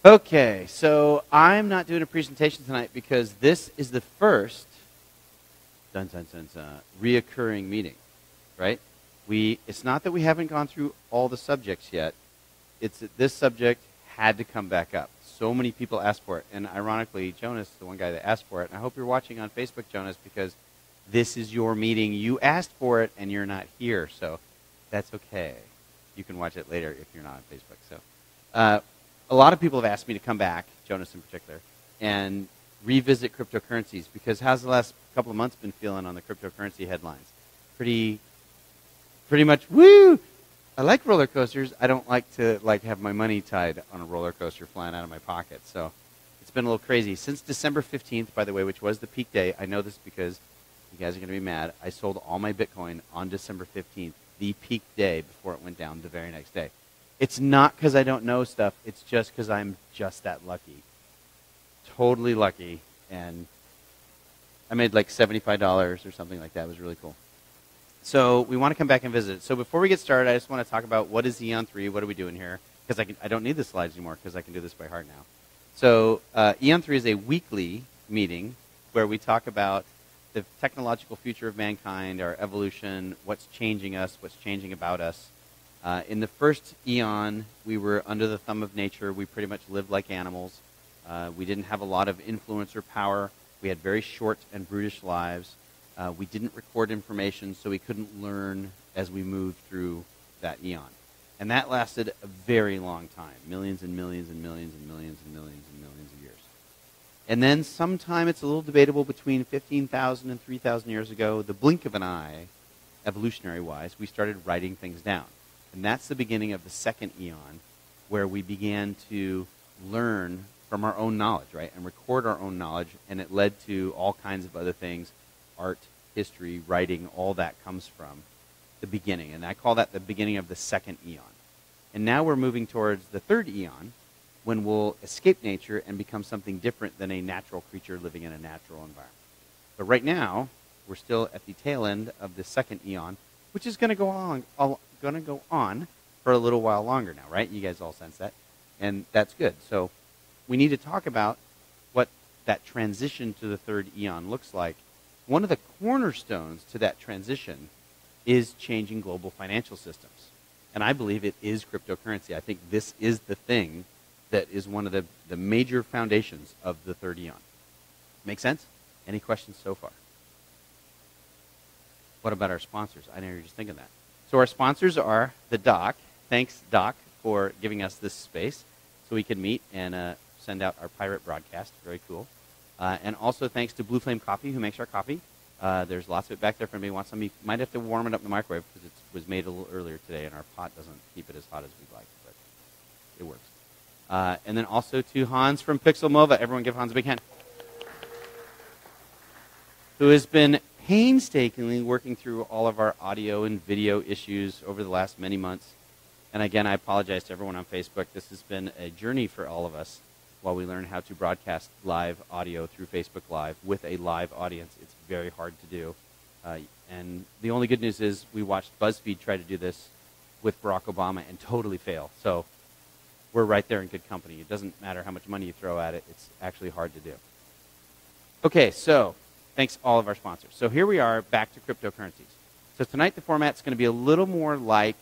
Okay, so I'm not doing a presentation tonight because this is the first reoccurring meeting, right? It's not that we haven't gone through all the subjects yet. It's that this subject had to come back up. So many people asked for it, and ironically, Jonas, the one guy that asked for it, and I hope you're watching on Facebook, Jonas, because this is your meeting. You asked for it, and you're not here, so that's okay. You can watch it later if you're not on Facebook. So, a lot of people have asked me to come back, Jonas in particular, and revisit cryptocurrencies, because how's the last couple of months been feeling on the cryptocurrency headlines? Pretty much, woo! I like roller coasters. I don't like to have my money tied on a roller coaster flying out of my pocket. So it's been a little crazy. Since December 15th, by the way, which was the peak day, I know this because you guys are going to be mad, I sold all my Bitcoin on December 15th, the peak day before it went down the very next day. It's not because I don't know stuff. It's just because I'm just that lucky. Totally lucky. And I made like $75 or something like that. It was really cool. So we want to come back and visit. So before we get started, I just want to talk about what is AEON3, what are we doing here? Because I don't need the slides anymore because I can do this by heart now. So AEON3 is a weekly meeting where we talk about the technological future of mankind, our evolution, what's changing us, what's changing about us. In the first eon, we were under the thumb of nature. We pretty much lived like animals. We didn't have a lot of influence or power. We had very short and brutish lives. We didn't record information, so we couldn't learn as we moved through that eon. And that lasted a very long time, millions and millions and millions and millions and millions and millions of years. And then sometime, it's a little debatable, between 15,000 and 3,000 years ago, the blink of an eye, evolutionary-wise, we started writing things down. And that's the beginning of the second eon, where we began to learn from our own knowledge, right, and record our own knowledge, and it led to all kinds of other things, art, history, writing, all that comes from the beginning. And I call that the beginning of the second eon. And now we're moving towards the third eon, when we'll escape nature and become something different than a natural creature living in a natural environment. But right now, we're still at the tail end of the second eon, which is going to go on for a little while longer now, right? You guys all sense that, and that's good. So we need to talk about what that transition to the third eon looks like. One of the cornerstones to that transition is changing global financial systems, and I believe it is cryptocurrency. I think this is the thing that is one of the major foundations of the third eon. Make sense? Any questions so far? What about our sponsors? I know you're just thinking that. So our sponsors are the Doc. Thanks, Doc, for giving us this space so we can meet and send out our pirate broadcast. Very cool. And also thanks to Blue Flame Coffee, who makes our coffee. There's lots of it back there if anybody wants some. You might have to warm it up in the microwave because it was made a little earlier today, and our pot doesn't keep it as hot as we'd like, but it works. And then also to Hans from Pixel Mova. Everyone give Hans a big hand. Who has been painstakingly working through all of our audio and video issues over the last many months. And again, I apologize to everyone on Facebook. This has been a journey for all of us while we learn how to broadcast live audio through Facebook Live with a live audience. It's very hard to do. And the only good news is we watched BuzzFeed try to do this with Barack Obama and totally fail. So we're right there in good company. It doesn't matter how much money you throw at it. It's actually hard to do. Okay, so thanks all of our sponsors. So here we are, back to cryptocurrencies. So tonight the format's going to be a little more like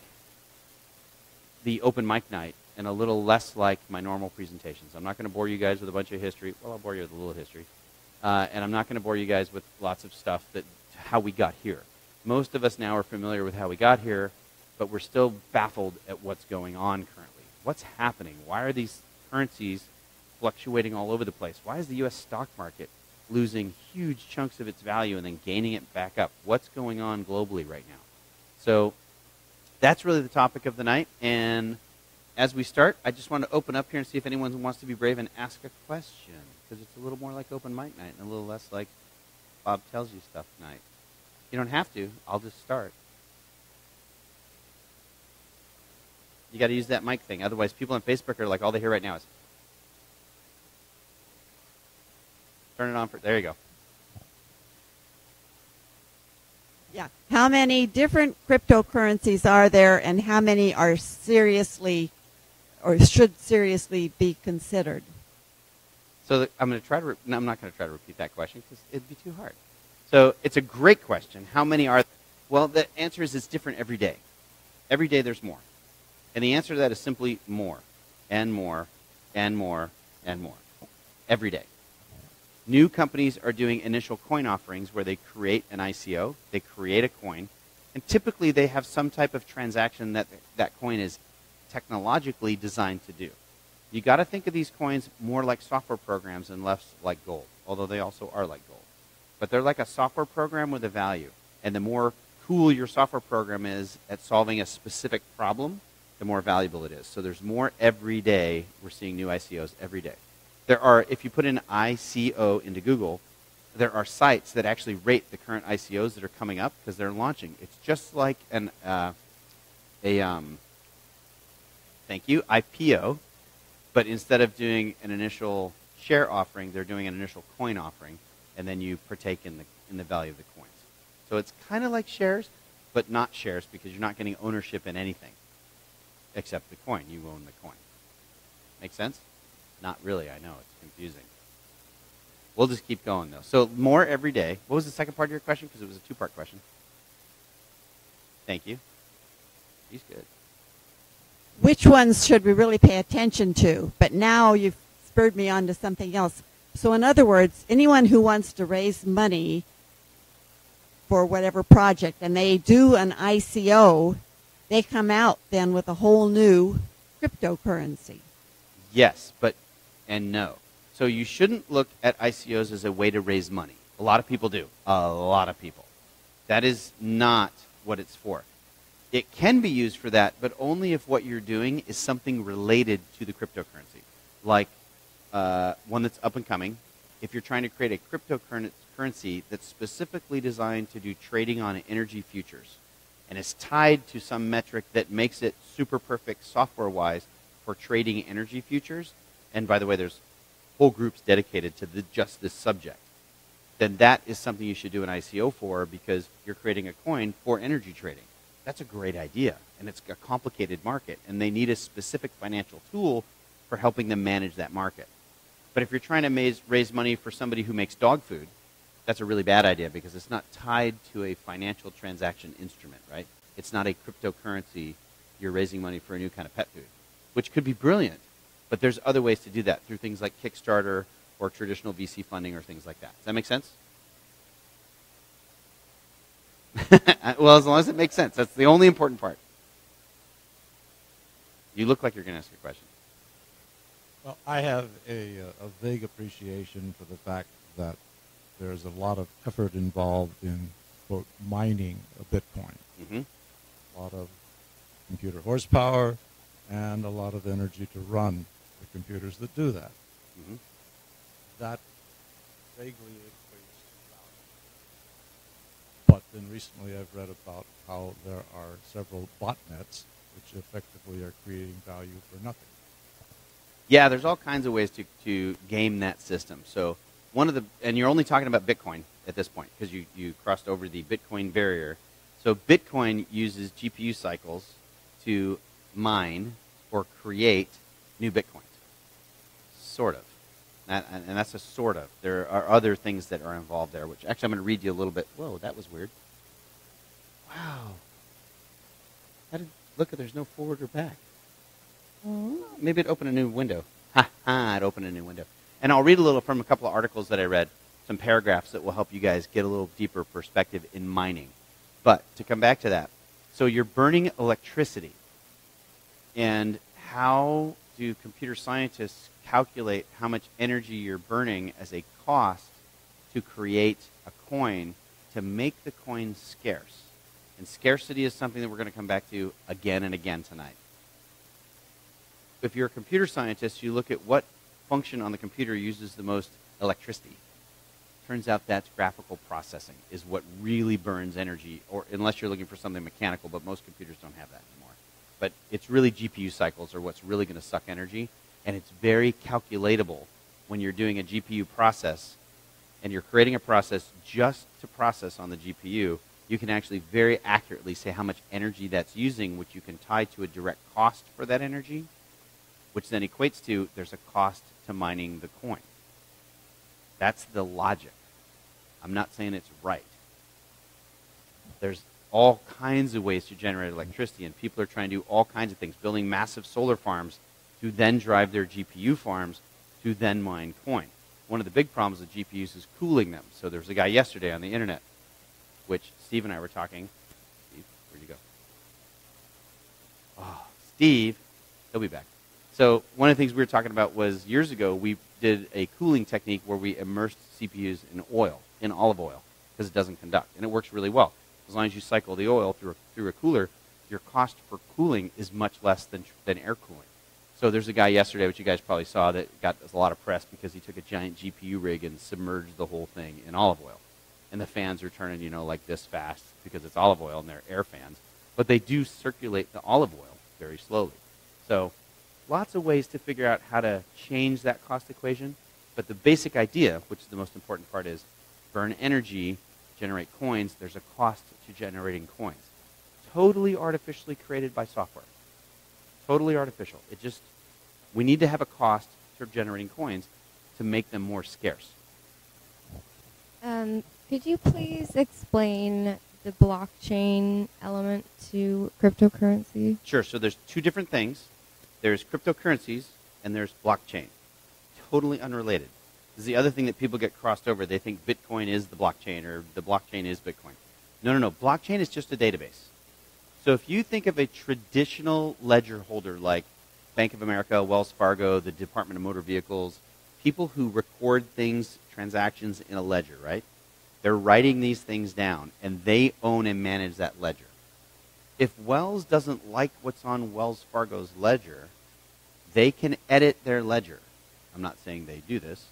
the open mic night and a little less like my normal presentations. I'm not going to bore you guys with a bunch of history. Well, I'll bore you with a little history. And I'm not going to bore you guys with lots of stuff that how we got here. Most of us now are familiar with how we got here, but we're still baffled at what's going on currently. What's happening? Why are these currencies fluctuating all over the place? Why is the U.S. stock market losing huge chunks of its value and then gaining it back up? What's going on globally right now? So that's really the topic of the night. And as we start, I just want to open up here and see if anyone wants to be brave and ask a question, because it's a little more like open mic night and a little less like Bob tells you stuff night. You don't have to. I'll just start. You got to use that mic thing. Otherwise, people on Facebook are like, all they hear right now is, turn it on for, there you go. Yeah. How many different cryptocurrencies are there, and how many are seriously or should seriously be considered? So I'm going to try to. No, I'm not going to try to repeat that question because it'd be too hard. So it's a great question. How many are? Well, the answer is it's different every day. Every day there's more, and the answer to that is simply more, and more, and more, and more, every day. New companies are doing initial coin offerings where they create an ICO, they create a coin, and typically they have some type of transaction that that coin is technologically designed to do. You got to think of these coins more like software programs and less like gold, although they also are like gold. But they're like a software program with a value. And the more cool your software program is at solving a specific problem, the more valuable it is. So there's more every day. We're seeing new ICOs every day. There are, if you put in ICO into Google, there are sites that actually rate the current ICOs that are coming up because they're launching. It's just like an IPO, but instead of doing an initial share offering, they're doing an initial coin offering, and then you partake in the value of the coins. So it's kind of like shares, but not shares because you're not getting ownership in anything except the coin. You own the coin. Make sense? Not really, I know. It's confusing. We'll just keep going, though. So more every day. What was the second part of your question? Because it was a two-part question. Thank you. He's good. Which ones should we really pay attention to? But now you've spurred me on to something else. So in other words, anyone who wants to raise money for whatever project and they do an ICO, they come out then with a whole new cryptocurrency. Yes, and no. So you shouldn't look at ICOs as a way to raise money. A lot of people do. A lot of people. That is not what it's for. It can be used for that, but only if what you're doing is something related to the cryptocurrency, like one that's up and coming. If you're trying to create a cryptocurrency that's specifically designed to do trading on energy futures and is tied to some metric that makes it super perfect software-wise for trading energy futures, and by the way, there's whole groups dedicated to just this subject, then that is something you should do an ICO for because you're creating a coin for energy trading. That's a great idea, and it's a complicated market, and they need a specific financial tool for helping them manage that market. But if you're trying to raise money for somebody who makes dog food, that's a really bad idea because it's not tied to a financial transaction instrument, right? It's not a cryptocurrency. You're raising money for a new kind of pet food, which could be brilliant, but there's other ways to do that through things like Kickstarter or traditional VC funding or things like that. Does that make sense? Well, as long as it makes sense. That's the only important part. You look like you're going to ask a question. Well, I have a vague appreciation for the fact that there's a lot of effort involved in, quote, mining a Bitcoin. Mm-hmm. A lot of computer horsepower and a lot of energy to run the computers that do that. Mm-hmm. That vaguely equates to value. But then recently I've read about how there are several botnets which effectively are creating value for nothing. Yeah, there's all kinds of ways to game that system. So and you're only talking about Bitcoin at this point because you crossed over the Bitcoin barrier. So Bitcoin uses GPU cycles to mine or create new Bitcoins. Sort of. And that's a sort of. There are other things that are involved there, which actually I'm going to read you a little bit. Whoa, that was weird. Wow. Look, there's no forward or back. Maybe it opened a new window. It opened a new window. And I'll read a little from a couple of articles that I read, some paragraphs that will help you guys get a little deeper perspective in mining. But to come back to that, so you're burning electricity. And how do computer scientists calculate how much energy you're burning as a cost to create a coin to make the coin scarce? And scarcity is something that we're going to come back to again and again tonight. If you're a computer scientist, you look at what function on the computer uses the most electricity. Turns out that's graphical processing is what really burns energy, or unless you're looking for something mechanical, but most computers don't have that anymore. But it's really GPU cycles are what's really going to suck energy, and it's very calculatable when you're doing a GPU process and you're creating a process just to process on the GPU. You can actually very accurately say how much energy that's using, which you can tie to a direct cost for that energy. which then equates to there's a cost to mining the coin. That's the logic. I'm not saying it's right. There's all kinds of ways to generate electricity, and people are trying to do all kinds of things, building massive solar farms to then drive their GPU farms to then mine coin. One of the big problems with GPUs is cooling them. So there was a guy yesterday on the internet, which Steve and I were talking. Steve, where'd you go? Oh, Steve, he'll be back. So one of the things we were talking about was years ago we did a cooling technique where we immersed CPUs in oil, in olive oil, because it doesn't conduct, and it works really well. As long as you cycle the oil through a cooler, your cost for cooling is much less than air cooling. So there's a guy yesterday, which you guys probably saw, that got a lot of press because he took a giant GPU rig and submerged the whole thing in olive oil. And the fans are turning, like this fast because it's olive oil and they're air fans. But they do circulate the olive oil very slowly. So lots of ways to figure out how to change that cost equation. But the basic idea, which is the most important part, is burn energy, generate coins. There's a cost to generating coins. Totally artificially created by software. Totally artificial. We need to have a cost for generating coins to make them more scarce. Could you please explain the blockchain element to cryptocurrency? Sure. So there's two different things. There's cryptocurrencies and there's blockchain. Totally unrelated. This is the other thing that people get crossed over. They think Bitcoin is the blockchain or the blockchain is Bitcoin. No. Blockchain is just a database. So if you think of a traditional ledger holder like Bank of America, Wells Fargo, the Department of Motor Vehicles, people who record things, transactions in a ledger, right? They're writing these things down, and they own and manage that ledger. If Wells doesn't like what's on Wells Fargo's ledger, they can edit their ledger. I'm not saying they do this,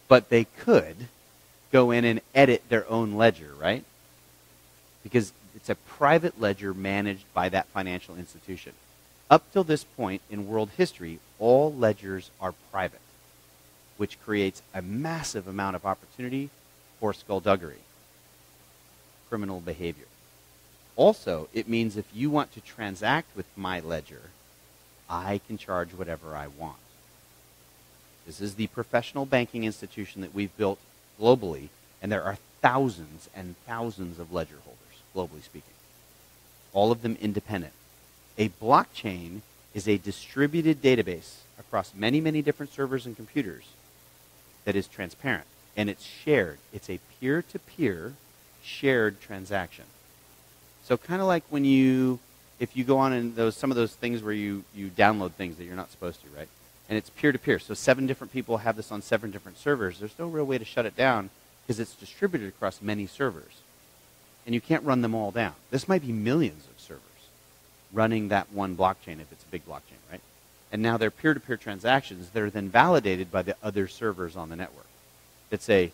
but they could go in and edit their own ledger, right? Because it's a private ledger managed by that financial institution. Up till this point in world history, all ledgers are private, which creates a massive amount of opportunity for skullduggery, criminal behavior. Also, it means if you want to transact with my ledger, I can charge whatever I want. This is the professional banking institution that we've built globally, and there are thousands and thousands of ledger holders, globally speaking, all of them independent. A blockchain is a distributed database across many, many different servers and computers that is transparent, and it's shared. It's a peer-to-peer shared transaction. So kind of like when if you go on in some of those things where you download things that you're not supposed to, right? And it's peer-to-peer. So 7 different people have this on 7 different servers. There's no real way to shut it down because it's distributed across many servers. And you can't run them all down. This might be millions of servers running that one blockchain if it's a big blockchain, right? And now they're peer-to-peer transactions that are then validated by the other servers on the network that say,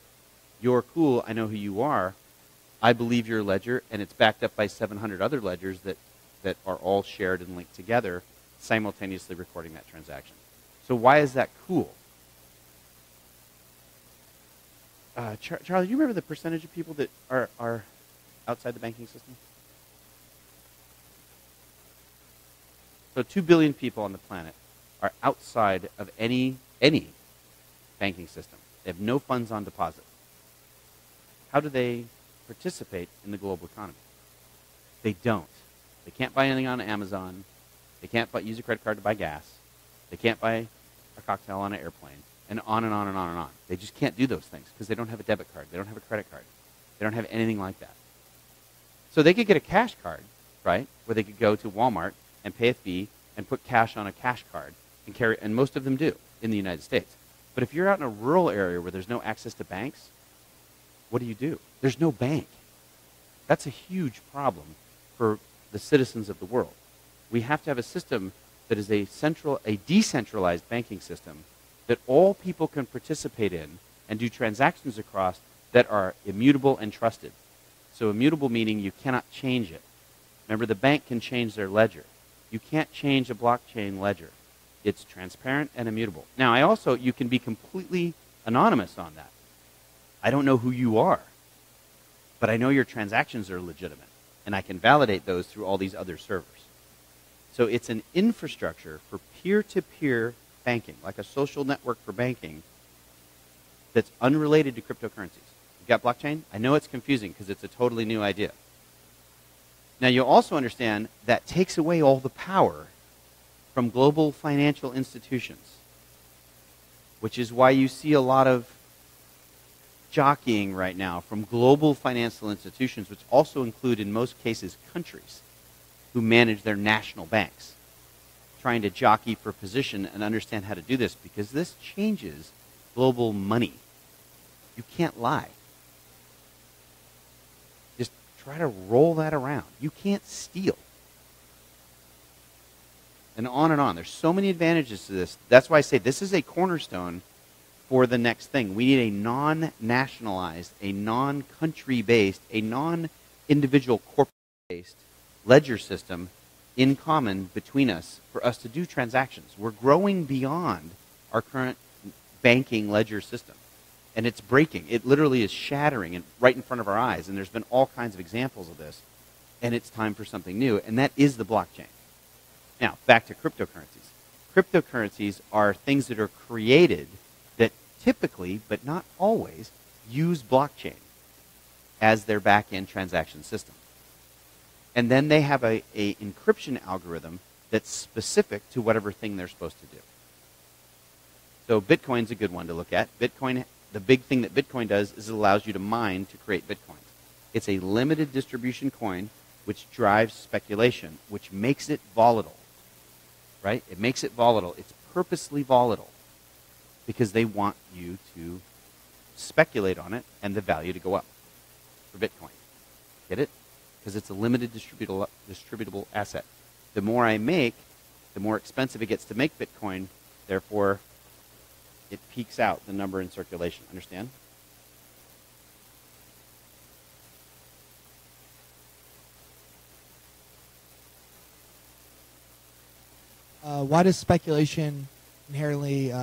you're cool, I know who you are, I believe your ledger, and it's backed up by 700 other ledgers that are all shared and linked together, simultaneously recording that transaction. So why is that cool? Charlie, do you remember the percentage of people that are outside the banking system? So 2 billion people on the planet are outside of any banking system. They have no funds on deposit. How do they participate in the global economy? They don't. They can't buy anything on Amazon. They can't use a credit card to buy gas. They can't buy a cocktail on an airplane, and on and on and on and on. They just can't do those things because they don't have a debit card. They don't have a credit card. They don't have anything like that. So they could get a cash card, right, where they could go to Walmart and pay a fee and put cash on a cash card and carry, and most of them do in the United States. But if you're out in a rural area where there's no access to banks, what do? There's no bank. That's a huge problem for the citizens of the world. We have to have a system that is a decentralized banking system that all people can participate in and do transactions across that are immutable and trusted. So immutable meaning you cannot change it. Remember, the bank can change their ledger. You can't change a blockchain ledger. It's transparent and immutable. Now, you can be completely anonymous on that. I don't know who you are, but I know your transactions are legitimate, and I can validate those through all these other servers. So it's an infrastructure for peer-to-peer banking, like a social network for banking that's unrelated to cryptocurrencies. You got blockchain? I know it's confusing because it's a totally new idea. Now, you'll also understand that takes away all the power from global financial institutions, which is why you see a lot of jockeying right now from global financial institutions, which also include, in most cases, countries who manage their national banks, trying to jockey for position and understand how to do this, because this changes global money. You can't lie. Just try to roll that around. You can't steal. And on and on. There's so many advantages to this. That's why I say this is a cornerstone for the next thing. We need a non-nationalized, a non-country-based, a non-individual corporate-based ledger system in common between us for us to do transactions. We're growing beyond our current banking ledger system. And it's breaking. It literally is shattering right in front of our eyes. And there's been all kinds of examples of this. And it's time for something new. And that is the blockchain. Now, back to cryptocurrencies. Cryptocurrencies are things that are created that typically, but not always, use blockchain as their back-end transaction system. And then they have a encryption algorithm that's specific to whatever thing they're supposed to do. So Bitcoin's a good one to look at. Bitcoin, the big thing that Bitcoin does is it allows you to mine to create Bitcoins. It's a limited distribution coin which drives speculation, which makes it volatile. Right? It makes it volatile. It's purposely volatile because they want you to speculate on it and the value to go up for Bitcoin. Get it? Because it's a limited distributable asset. The more I make, the more expensive it gets to make Bitcoin. Therefore, it peaks out the number in circulation. Understand? Why does speculation inherently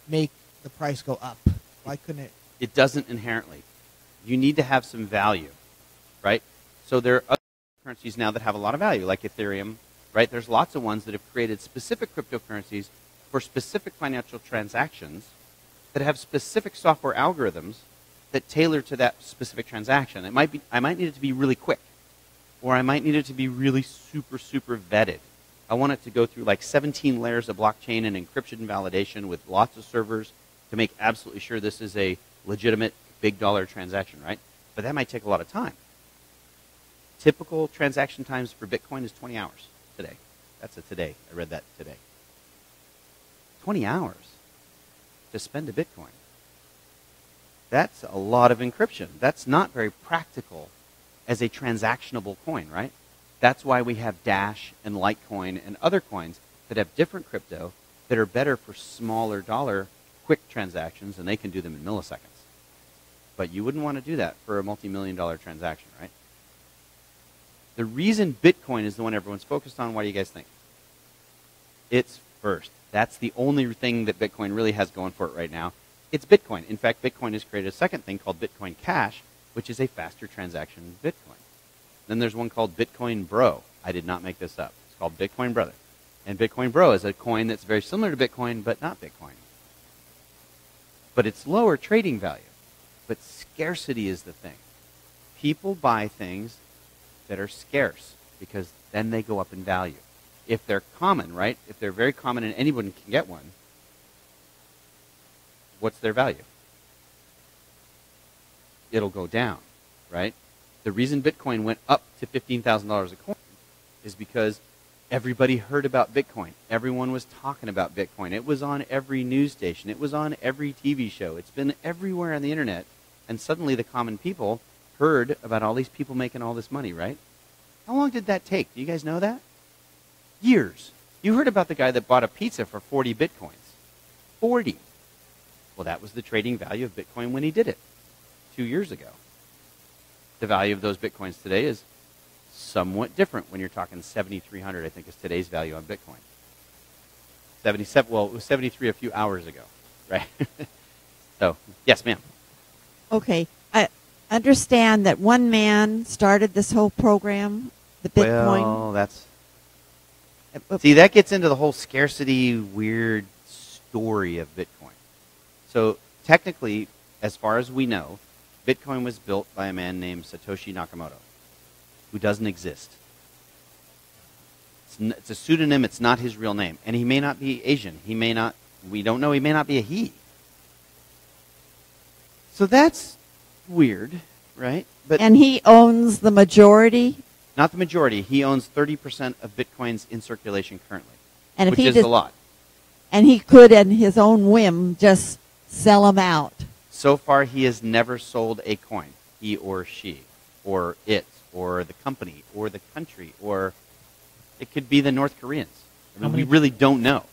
make the price go up? Why couldn't it? It doesn't inherently. You need to have some value, right? So there are other currencies now that have a lot of value, like Ethereum, right? There's lots of ones that have created specific cryptocurrencies for specific financial transactions that have specific software algorithms that tailor to that specific transaction. I might need it to be really quick, or I might need it to be really super, super vetted. I want it to go through like 17 layers of blockchain and encryption and validation with lots of servers to make absolutely sure this is a legitimate big dollar transaction, right? But that might take a lot of time. Typical transaction times for Bitcoin is 20 hours today. That's a today. I read that today. 20 hours to spend a Bitcoin. That's a lot of encryption. That's not very practical as a transactionable coin, right? That's why we have Dash and Litecoin and other coins that have different crypto that are better for smaller dollar quick transactions, and they can do them in milliseconds. But you wouldn't want to do that for a multi-million-dollar transaction, right? The reason Bitcoin is the one everyone's focused on, what do you guys think? It's first. That's the only thing that Bitcoin really has going for it right now. It's Bitcoin. In fact, Bitcoin has created a second thing called Bitcoin Cash, which is a faster transaction than Bitcoin. Then there's one called Bitcoin Bro. I did not make this up. It's called Bitcoin Brother. And Bitcoin Bro is a coin that's very similar to Bitcoin, but not Bitcoin. But it's lower trading value. But scarcity is the thing. People buy things that are scarce because then they go up in value. If they're common, right? If they're very common and anyone can get one, what's their value? It'll go down, right? The reason Bitcoin went up to $15,000 a coin is because everybody heard about Bitcoin. Everyone was talking about Bitcoin. It was on every news station. It was on every TV show. It's been everywhere on the internet. And suddenly the common people heard about all these people making all this money, right? How long did that take? Do you guys know that? Years. You heard about the guy that bought a pizza for 40 Bitcoins. 40. Well, that was the trading value of Bitcoin when he did it 2 years ago. The value of those Bitcoins today is somewhat different when you're talking 7,300, I think, is today's value on Bitcoin. 77, well, it was 73 a few hours ago, right? So, yes, ma'am. Okay. I understand that one man started this whole program, the Bitcoin. Well, See, that gets into the whole scarcity weird story of Bitcoin. So technically, as far as we know, Bitcoin was built by a man named Satoshi Nakamoto, who doesn't exist. It's a pseudonym. It's not his real name. And he may not be Asian. He may not, we don't know, he may not be a he. So that's weird, right? But And he owns the majority. not the majority. He owns 30% of Bitcoins in circulation currently, And if which he is just, a lot. and he could, at his own whim, just sell them out. So far, he has never sold a coin, he or she, or it, or the company, or the country, or it could be the North Koreans. I mean, we really don't know.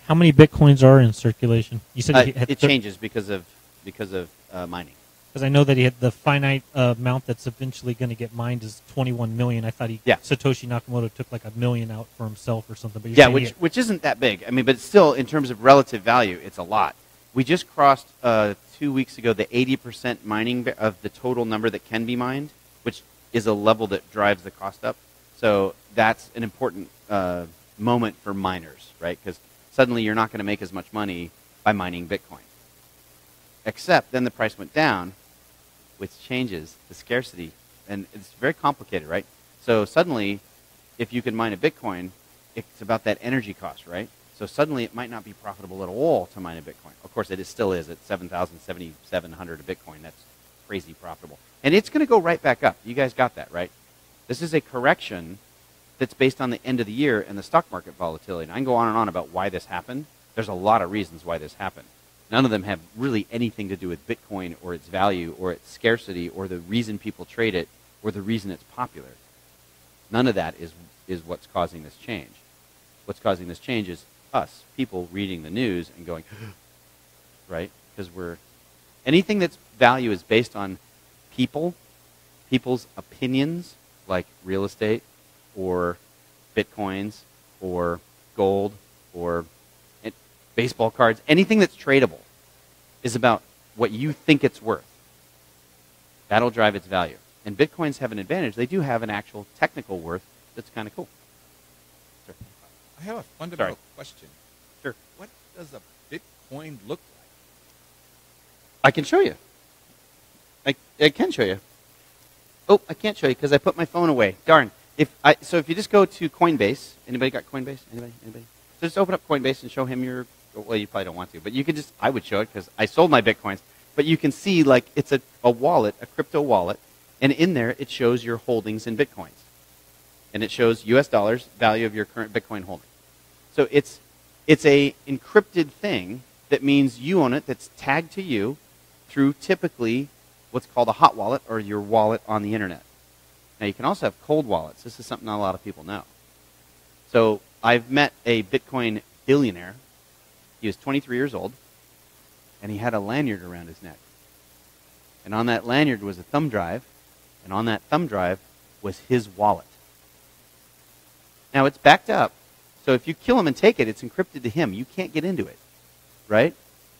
How many bitcoins are in circulation? You said he had It changes because of mining. Because I know that he had the finite amount that's eventually going to get mined is 21 million. I thought Satoshi Nakamoto took like 1 million out for himself or something. But Yeah, which isn't that big. I mean, but still, in terms of relative value, it's a lot. We just crossed 2 weeks ago the 80% mining of the total number that can be mined, which is a level that drives the cost up. So that's an important moment for miners, right? Because suddenly you're not going to make as much money by mining Bitcoin. Except then the price went down, which changes the scarcity. And it's very complicated, right? So suddenly, if you can mine a Bitcoin, it's about that energy cost, right? So suddenly it might not be profitable at all to mine a Bitcoin. Of course, still is at 7,700 a Bitcoin. That's crazy profitable. And it's going to go right back up. You guys got that, right? This is a correction that's based on the end of the year and the stock market volatility. And I can go on and on about why this happened. There's a lot of reasons why this happened. None of them have really anything to do with Bitcoin or its value or its scarcity or the reason people trade it or the reason it's popular. None of that is what's causing this change. What's causing this change is us, people reading the news and going, right? Because anything that's value is based on people's opinions, like real estate or Bitcoins or gold or baseball cards. Anything that's tradable is about what you think it's worth. That'll drive its value. And Bitcoins have an advantage. They do have an actual technical worth that's kind of cool. Sure. I have a fundamental question. Sure. What does a Bitcoin look like? I can show you. I can show you. Oh, I can't show you because I put my phone away. Darn. So if you just go to Coinbase, anybody got Coinbase? Anybody? So just open up Coinbase and show him well, you probably don't want to, but you can I would show it because I sold my Bitcoins. But you can see like it's a wallet, a crypto wallet, and in there it shows your holdings in Bitcoins. And it shows US dollars, value of your current Bitcoin holding. So it's a encrypted thing that means you own it, that's tagged to you through typically what's called a hot wallet or your wallet on the internet. Now you can also have cold wallets. This is something not a lot of people know. So I've met a Bitcoin billionaire. He was 23 years old, and he had a lanyard around his neck. And on that lanyard was a thumb drive, and on that thumb drive was his wallet. Now, it's backed up, so if you kill him and take it, it's encrypted to him. You can't get into it, right?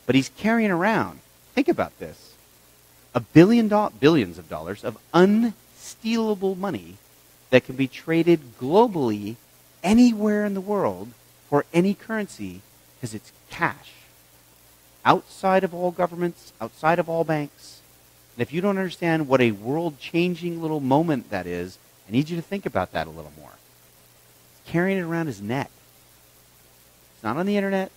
But he's carrying around, think about this, billions of dollars of unstealable money that can be traded globally anywhere in the world for any currency because it's cash. Outside of all governments, outside of all banks. And if you don't understand what a world-changing little moment that is, I need you to think about that a little more. He's carrying it around his neck. It's not on the internet,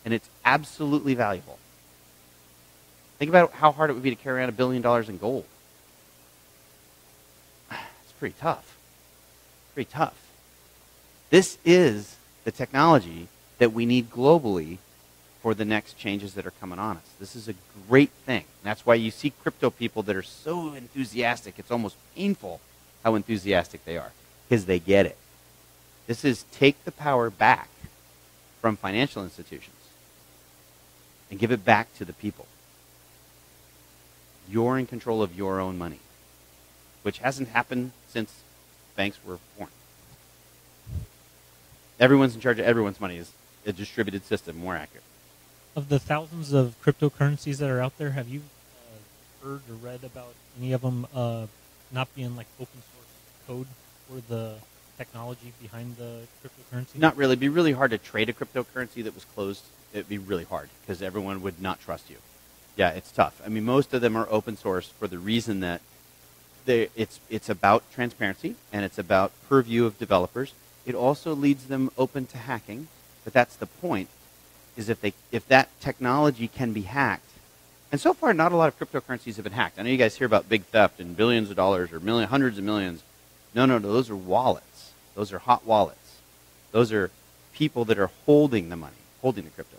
and it's absolutely valuable. Think about how hard it would be to carry around $1 billion in gold. It's pretty tough. Pretty tough. This is the technology that we need globally for the next changes that are coming on us. This is a great thing. And that's why you see crypto people that are so enthusiastic. It's almost painful how enthusiastic they are because they get it. This is take the power back from financial institutions and give it back to the people. You're in control of your own money, which hasn't happened since banks were born. Everyone's in charge of everyone's money is a distributed system, more accurate. Of the thousands of cryptocurrencies that are out there, have you heard or read about any of them not being like open source code for the technology behind the cryptocurrency? Not really. It'd be really hard to trade a cryptocurrency that was closed. It'd be really hard because everyone would not trust you. Yeah, it's tough. I mean, most of them are open source for the reason that it's about transparency and it's about purview of developers. It also leads them open to hacking, but that's the point. Is if that technology can be hacked, and so far not a lot of cryptocurrencies have been hacked. I know you guys hear about big theft and billions of dollars or hundreds of millions. No, those are wallets. Those are hot wallets. Those are people that are holding the money, holding the cryptos.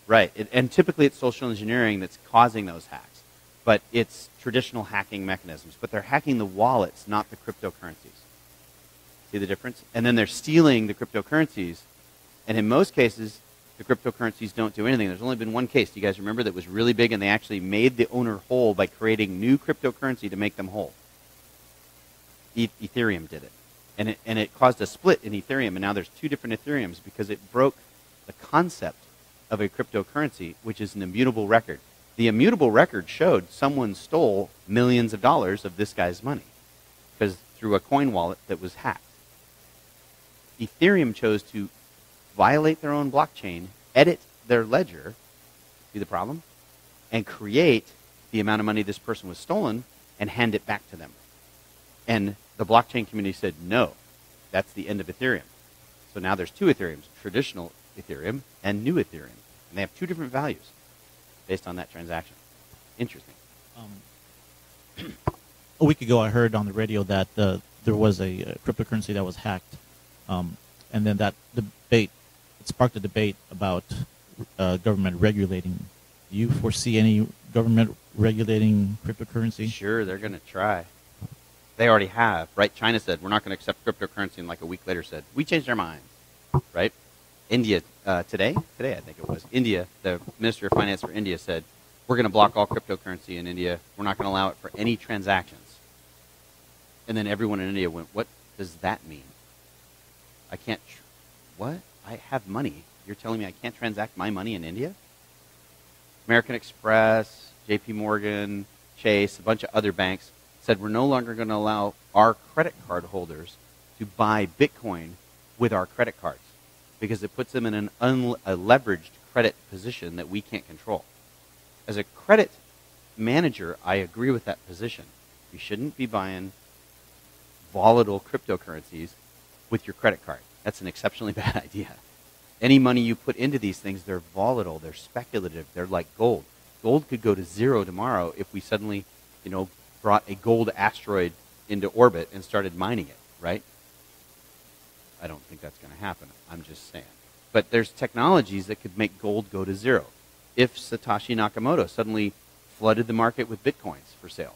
Right, and typically it's social engineering that's causing those hacks. But it's traditional hacking mechanisms. But they're hacking the wallets, not the cryptocurrencies. See the difference? And then they're stealing the cryptocurrencies. And in most cases, the cryptocurrencies don't do anything. There's only been one case. Do you guys remember that was really big and they actually made the owner whole by creating new cryptocurrency to make them whole? Ethereum did it. And it caused a split in Ethereum. And now there's two different Ethereums because it broke the concept of a cryptocurrency, which is an immutable record. The immutable record showed someone stole millions of dollars of this guy's money because through a coin wallet that was hacked. Ethereum chose to violate their own blockchain, edit their ledger, see the problem, and create the amount of money this person was stolen and hand it back to them. And the blockchain community said, no, that's the end of Ethereum. So now there's two Ethereums, traditional Ethereum and new Ethereum. And they have two different values based on that transaction. Interesting. A week ago, I heard on the radio that there was a cryptocurrency that was hacked. And then that debate, it sparked a debate about government regulating. Do you foresee any government regulating cryptocurrency? Sure, they're going to try. They already have, right? China said, we're not going to accept cryptocurrency, and like a week later said, we changed our minds, right? India, today I think it was, India, the Minister of Finance for India said, we're going to block all cryptocurrency in India. We're not going to allow it for any transactions. And then everyone in India went, what does that mean? I can't, what? I have money. You're telling me I can't transact my money in India? American Express, JP Morgan, Chase, a bunch of other banks said we're no longer going to allow our credit card holders to buy Bitcoin with our credit cards because it puts them in a leveraged credit position that we can't control. As a credit manager, I agree with that position. You shouldn't be buying volatile cryptocurrencies with your credit card. That's an exceptionally bad idea. Any money you put into these things, they're volatile, they're speculative, they're like gold. Gold could go to zero tomorrow if we suddenly, brought a gold asteroid into orbit and started mining it, right? I don't think that's going to happen. I'm just saying. But there's technologies that could make gold go to zero. If Satoshi Nakamoto suddenly flooded the market with Bitcoins for sale,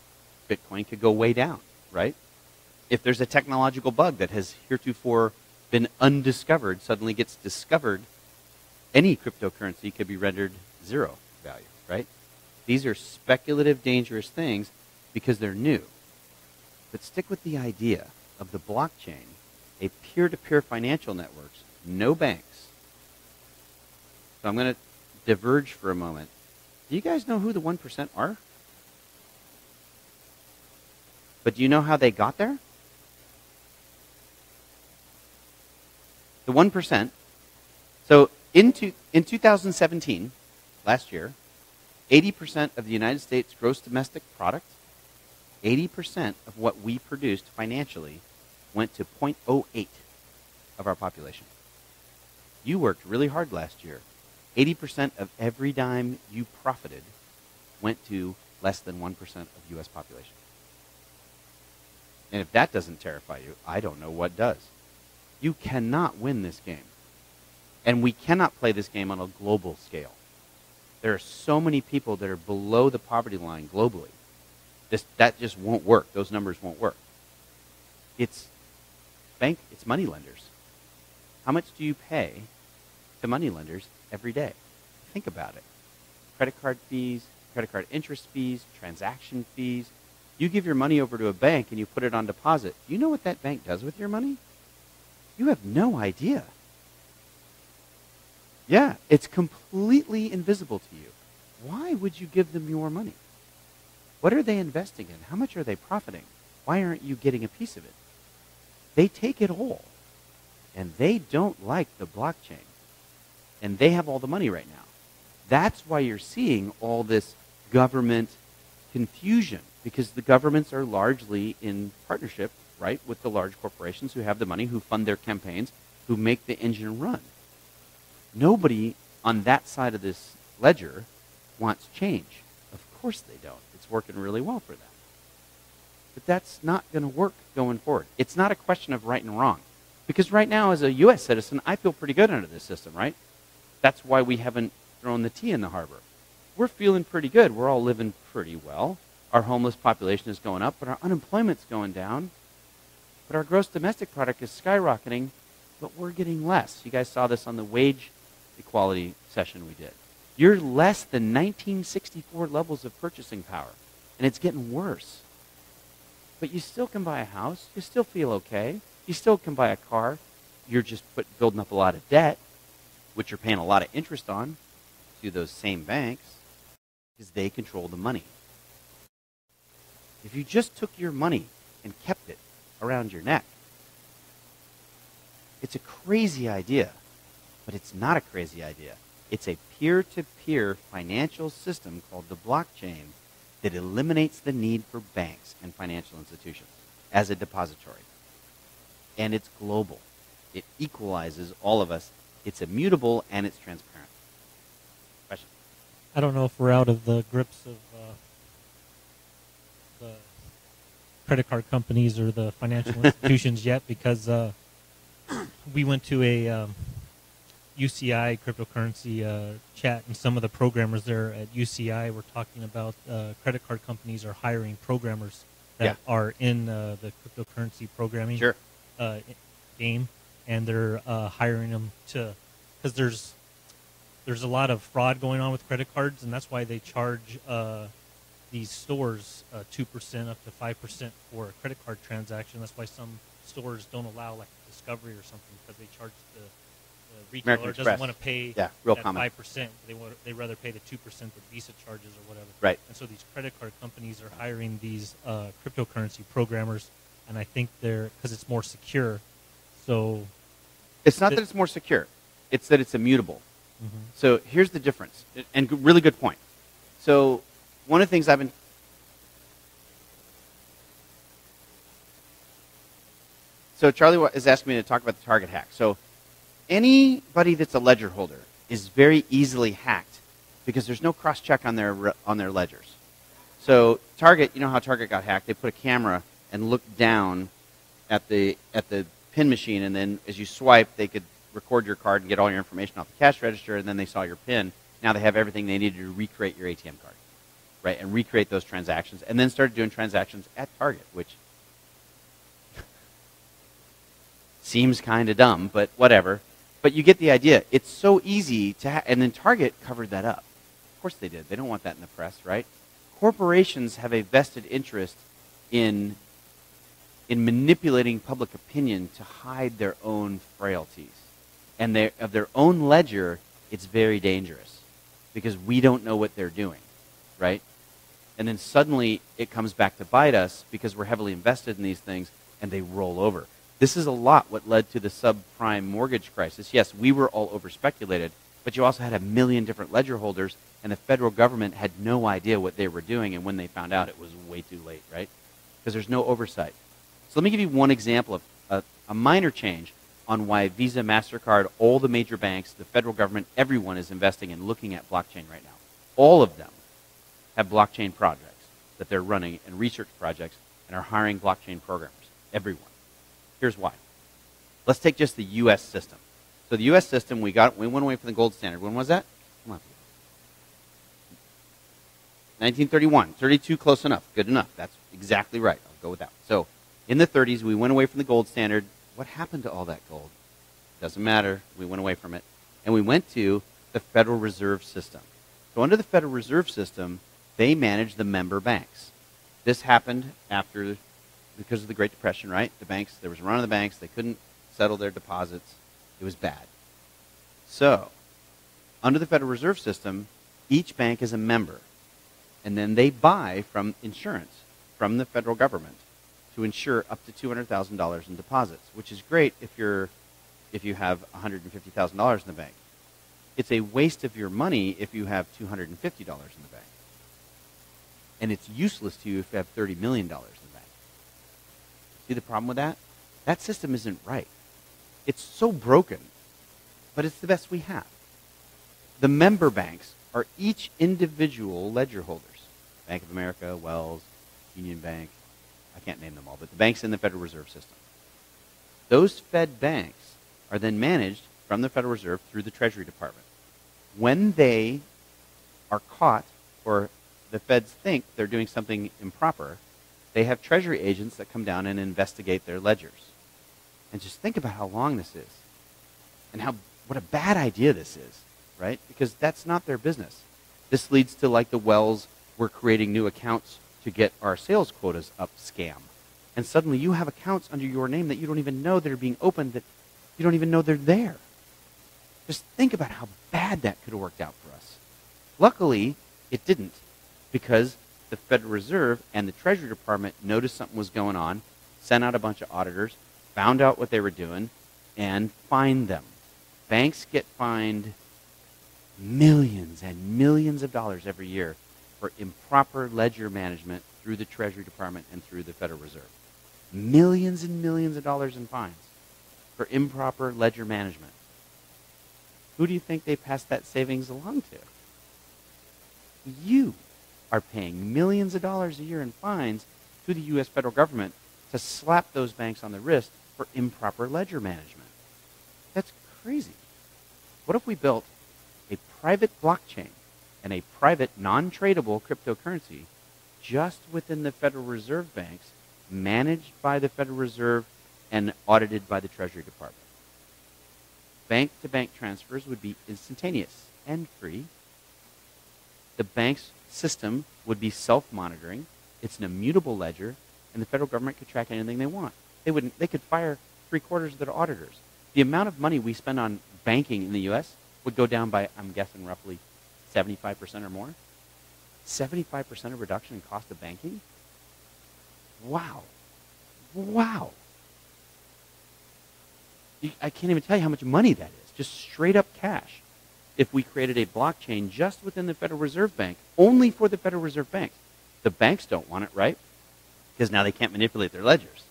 Bitcoin could go way down, right? If there's a technological bug that has heretofore been undiscovered, suddenly gets discovered, any cryptocurrency could be rendered zero value, right? These are speculative, dangerous things because they're new. But stick with the idea of the blockchain, a peer-to-peer financial networks, no banks. So I'm going to diverge for a moment. Do you guys know who the 1% are? But do you know how they got there? The 1%. So in 2017, last year, 80% of the United States gross domestic product, 80% of what we produced financially went to 0.08 of our population. You worked really hard last year. 80% of every dime you profited went to less than 1% of U.S. population. And if that doesn't terrify you, I don't know what does. You cannot win this game. And we cannot play this game on a global scale. There are so many people that are below the poverty line globally. That just won't work. Those numbers won't work. It's money lenders. How much do you pay to money lenders every day? Think about it. Credit card fees, credit card interest fees, transaction fees. You give your money over to a bank and you put it on deposit. Do you know what that bank does with your money? You have no idea. Yeah, it's completely invisible to you. Why would you give them your money? What are they investing in? How much are they profiting? Why aren't you getting a piece of it? They take it all. And they don't like the blockchain. And they have all the money right now. That's why you're seeing all this government confusion, because the governments are largely in partnership, right, with the large corporations who have the money, who fund their campaigns, who make the engine run. Nobody on that side of this ledger wants change. Of course they don't. It's working really well for them. But that's not going to work going forward. It's not a question of right and wrong. Because right now, as a U.S. citizen, I feel pretty good under this system, right? That's why we haven't thrown the tea in the harbor. We're feeling pretty good. We're all living pretty well. Our homeless population is going up, but our unemployment's going down. But our gross domestic product is skyrocketing, but we're getting less. You guys saw this on the wage equality session we did. You're less than 1964 levels of purchasing power, and it's getting worse. But you still can buy a house. You still feel okay. You still can buy a car. You're just building up a lot of debt, which you're paying a lot of interest on to those same banks, because they control the money. If you just took your money and kept it around your neck, it's a crazy idea, but it's not a crazy idea. It's a peer-to-peer financial system called the blockchain that eliminates the need for banks and financial institutions as a depository. And it's global. It equalizes all of us. It's immutable and it's transparent. Question? I don't know if we're out of the grips of the credit card companies or the financial institutions yet, because we went to a UCI cryptocurrency chat, and some of the programmers there at UCI were talking about credit card companies are hiring programmers that are in the cryptocurrency programming game, and they're hiring them because there's a lot of fraud going on with credit cards, and that's why they charge these stores 2% up to 5% for a credit card transaction. That's why some stores don't allow like Discovery or something, because they charge the retailer doesn't want to pay that 5%. They rather pay the 2% that Visa charges or whatever. Right. And so these credit card companies are hiring these cryptocurrency programmers, and I think because it's more secure. So it's not that it's more secure; it's that it's immutable. Mm-hmm. So here's the difference, and really good point. So one of the things So Charlie is asking me to talk about the Target hack. So anybody that's a ledger holder is very easily hacked because there's no cross-check on their ledgers. So Target, you know how Target got hacked? They put a camera and looked down at the PIN machine, and then as you swipe, they could record your card and get all your information off the cash register, and then they saw your PIN. Now they have everything they needed to recreate your ATM card, right, and recreate those transactions, and then started doing transactions at Target, which seems kind of dumb, but whatever. But you get the idea. It's so easy to and then Target covered that up. Of course they did. They don't want that in the press, right? Corporations have a vested interest in manipulating public opinion to hide their own frailties. And of their own ledger, it's very dangerous because we don't know what they're doing, right? And then suddenly it comes back to bite us because we're heavily invested in these things and they roll over. This is a lot what led to the subprime mortgage crisis. Yes, we were all over-speculated, but you also had 1 million different ledger holders, and the federal government had no idea what they were doing, and when they found out, it was way too late, right? Because there's no oversight. So let me give you one example of a minor change on why Visa, MasterCard, all the major banks, the federal government, everyone is investing in looking at blockchain right now. All of them have blockchain projects that they're running and research projects and are hiring blockchain programmers. Everyone. Here's why. Let's take just the U.S. system. So the U.S. system, we went away from the gold standard. When was that? Come on. 1931. 32, close enough. Good enough. That's exactly right. I'll go with that. So in the 30s, we went away from the gold standard. What happened to all that gold? Doesn't matter. We went away from it. And we went to the Federal Reserve System. So under the Federal Reserve System, they manage the member banks. This happened because of the Great Depression, right? The banks, there was a run on the banks. They couldn't settle their deposits. It was bad. So under the Federal Reserve System, each bank is a member. And then they buy from insurance from the federal government to insure up to $200,000 in deposits, which is great if you have $150,000 in the bank. It's a waste of your money if you have $250 in the bank. And it's useless to you if you have $30 million in the bank. See the problem with that? That system isn't right. It's so broken, but it's the best we have. The member banks are each individual ledger holders. Bank of America, Wells, Union Bank, I can't name them all, but the banks in the Federal Reserve System. Those Fed banks are then managed from the Federal Reserve through the Treasury Department. When they are caught, or the Feds think they're doing something improper, they have Treasury agents that come down and investigate their ledgers. And just think about how long this is, and what a bad idea this is, right? Because that's not their business. This leads to, like, the Wells, we're creating new accounts to get our sales quotas up scam. And suddenly you have accounts under your name that you don't even know that are being opened, that you don't even know they're there. Just think about how bad that could have worked out for us. Luckily, it didn't, because the Federal Reserve and the Treasury Department noticed something was going on, sent out a bunch of auditors, found out what they were doing, and fined them. Banks get fined millions and millions of dollars every year for improper ledger management through the Treasury Department and through the Federal Reserve. Millions and millions of dollars in fines for improper ledger management. Who do you think they passed that savings along to? You are paying millions of dollars a year in fines to the U.S. federal government to slap those banks on the wrist for improper ledger management. That's crazy. What if we built a private blockchain and a private non-tradable cryptocurrency just within the Federal Reserve banks, managed by the Federal Reserve and audited by the Treasury Department? Bank-to-bank transfers would be instantaneous and free. The bank's system would be self-monitoring. It's an immutable ledger, and the federal government could track anything they want. They could fire 3/4 of their auditors. The amount of money we spend on banking in the U.S. would go down by, I'm guessing, roughly 75% or more. 75% of reduction in cost of banking? Wow. Wow. I can't even tell you how much money that is. Just straight up cash. If we created a blockchain just within the Federal Reserve Bank, only for the Federal Reserve banks. The banks don't want it, right? Because now they can't manipulate their ledgers.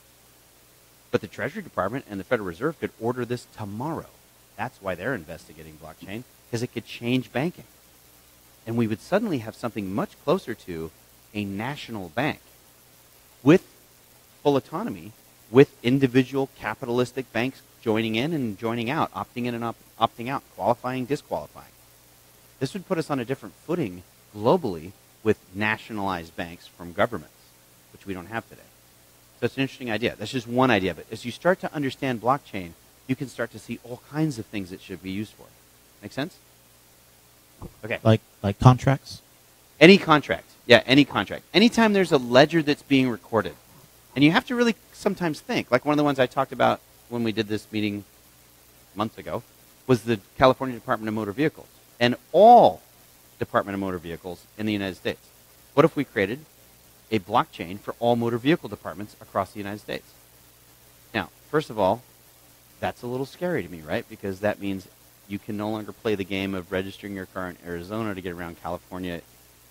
But the Treasury Department and the Federal Reserve could order this tomorrow. That's why they're investigating blockchain, because it could change banking. And we would suddenly have something much closer to a national bank with full autonomy, with individual capitalistic banks joining in and joining out, opting in and opting out, qualifying, disqualifying. This would put us on a different footing globally with nationalized banks from governments, which we don't have today. So it's an interesting idea. That's just one idea. But as you start to understand blockchain, you can start to see all kinds of things it should be used for. Make sense? Okay. Like contracts? Any contract. Yeah, any contract. Anytime there's a ledger that's being recorded. And you have to really sometimes think, like one of the ones I talked about when we did this meeting months ago, was the California Department of Motor Vehicles and all Department of Motor Vehicles in the United States. What if we created a blockchain for all motor vehicle departments across the United States? Now, first of all, that's a little scary to me, right? Because that means you can no longer play the game of registering your car in Arizona to get around California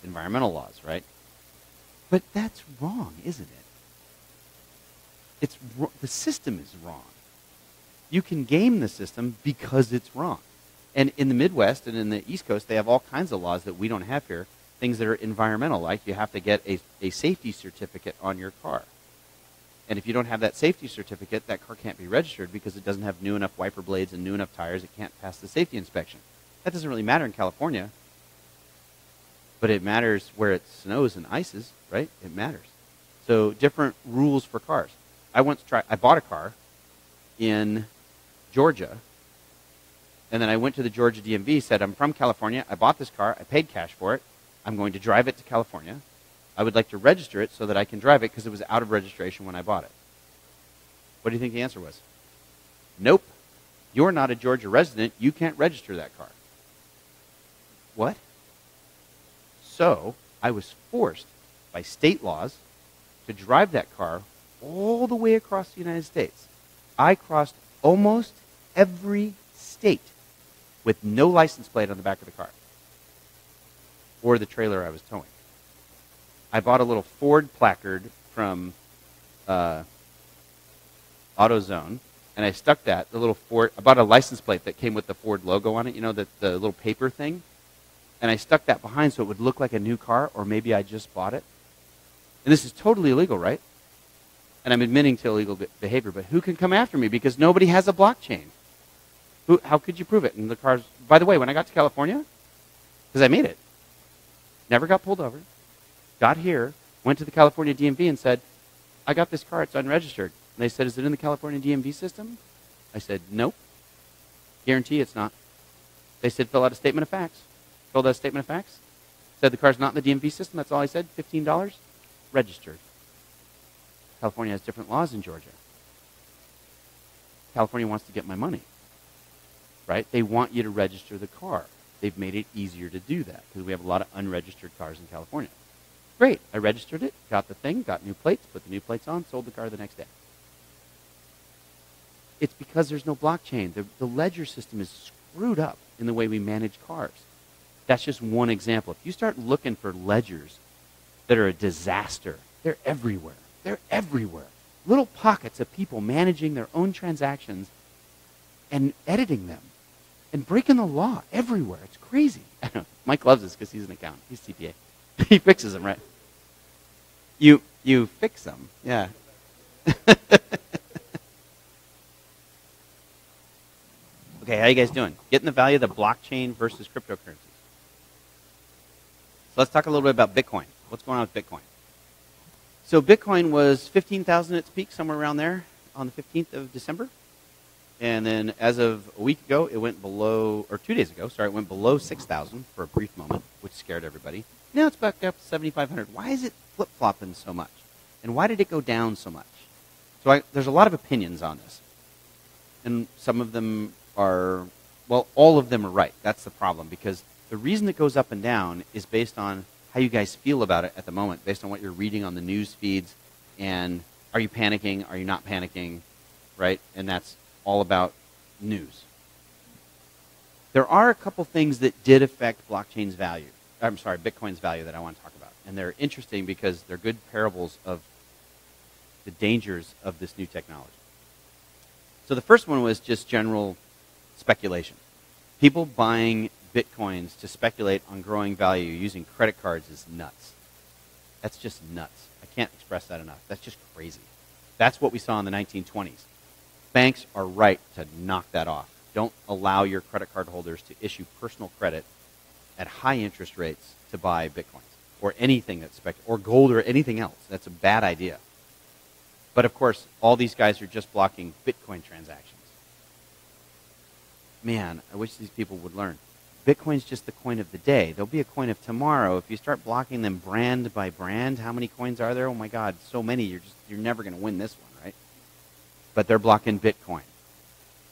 environmental laws, right? But that's wrong, isn't it? The system is wrong. You can game the system because it's wrong. And in the Midwest and in the East Coast, they have all kinds of laws that we don't have here, things that are environmental, like you have to get a safety certificate on your car. And if you don't have that safety certificate, that car can't be registered because it doesn't have new enough wiper blades and new enough tires. It can't pass the safety inspection. That doesn't really matter in California, but it matters where it snows and ices, right? It matters. So different rules for cars. I bought a car in Georgia, and then I went to the Georgia DMV, said, I'm from California, I bought this car, I paid cash for it, I'm going to drive it to California. I would like to register it so that I can drive it because it was out of registration when I bought it. What do you think the answer was? Nope. You're not a Georgia resident, you can't register that car. What? So I was forced by state laws to drive that car all the way across the United States. I crossed almost every state with no license plate on the back of the car or the trailer I was towing. I bought a little Ford placard from AutoZone, and I stuck that, the little Ford, I bought a license plate that came with the Ford logo on it, you know, the little paper thing, and I stuck that behind so it would look like a new car, or maybe I just bought it. And this is totally illegal, right? And I'm admitting to illegal behavior, but who can come after me? Because nobody has a blockchain. How could you prove it? And the cars, by the way, when I got to California, because I made it, never got pulled over, got here, went to the California DMV and said, I got this car, it's unregistered. And they said, is it in the California DMV system? I said, nope. Guarantee it's not. They said, fill out a statement of facts. Filled out a statement of facts. Said the car's not in the DMV system. That's all I said. $15. Registered. California has different laws than Georgia. California wants to get my money. Right? They want you to register the car. They've made it easier to do that because we have a lot of unregistered cars in California. Great. I registered it, got the thing, got new plates, put the new plates on, sold the car the next day. It's because there's no blockchain. The ledger system is screwed up in the way we manage cars. That's just one example. If you start looking for ledgers that are a disaster, they're everywhere. They're everywhere. Little pockets of people managing their own transactions and editing them and breaking the law everywhere. It's crazy. Mike loves this because he's an accountant. He's CPA. He fixes them, right? You fix them. Yeah. Okay, how you guys doing? Getting the value of the blockchain versus cryptocurrencies. So let's talk a little bit about Bitcoin. What's going on with Bitcoin? So Bitcoin was 15,000 at its peak, somewhere around there, on the 15th of December. And then as of a week ago, it went below, or 2 days ago, sorry, it went below 6,000 for a brief moment, which scared everybody. Now it's back up to 7,500. Why is it flip-flopping so much? And why did it go down so much? So there's a lot of opinions on this. And some of them are, well, all of them are right. That's the problem, because the reason it goes up and down is based on how you guys feel about it at the moment, based on what you're reading on the news feeds, and are you panicking, are you not panicking, right? And that's all about news. There are a couple things that did affect Bitcoin's value that I want to talk about. And they're interesting because they're good parables of the dangers of this new technology. So the first one was just general speculation. People buying Bitcoins to speculate on growing value using credit cards is nuts. That's just nuts. I can't express that enough. That's just crazy. That's what we saw in the 1920s. Banks are right to knock that off. Don't allow your credit card holders to issue personal credit at high interest rates to buy Bitcoins or anything that's or gold or anything else. That's a bad idea. But of course, all these guys are just blocking Bitcoin transactions. Man, I wish these people would learn. Bitcoin's just the coin of the day. There'll be a coin of tomorrow. If you start blocking them brand by brand, how many coins are there? Oh my God, so many. You're never going to win this one, right? But they're blocking Bitcoin.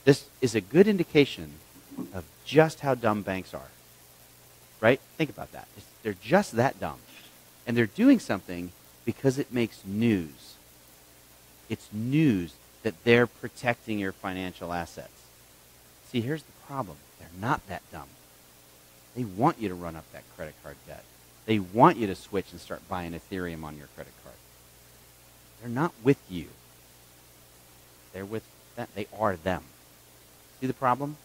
This is a good indication of just how dumb banks are, right? Think about that. They're just that dumb. And they're doing something because it makes news. It's news that they're protecting your financial assets. See, here's the problem. They're not that dumb. They want you to run up that credit card debt. They want you to switch and start buying Ethereum on your credit card. They're not with you. They're with that. They are them. See the problem?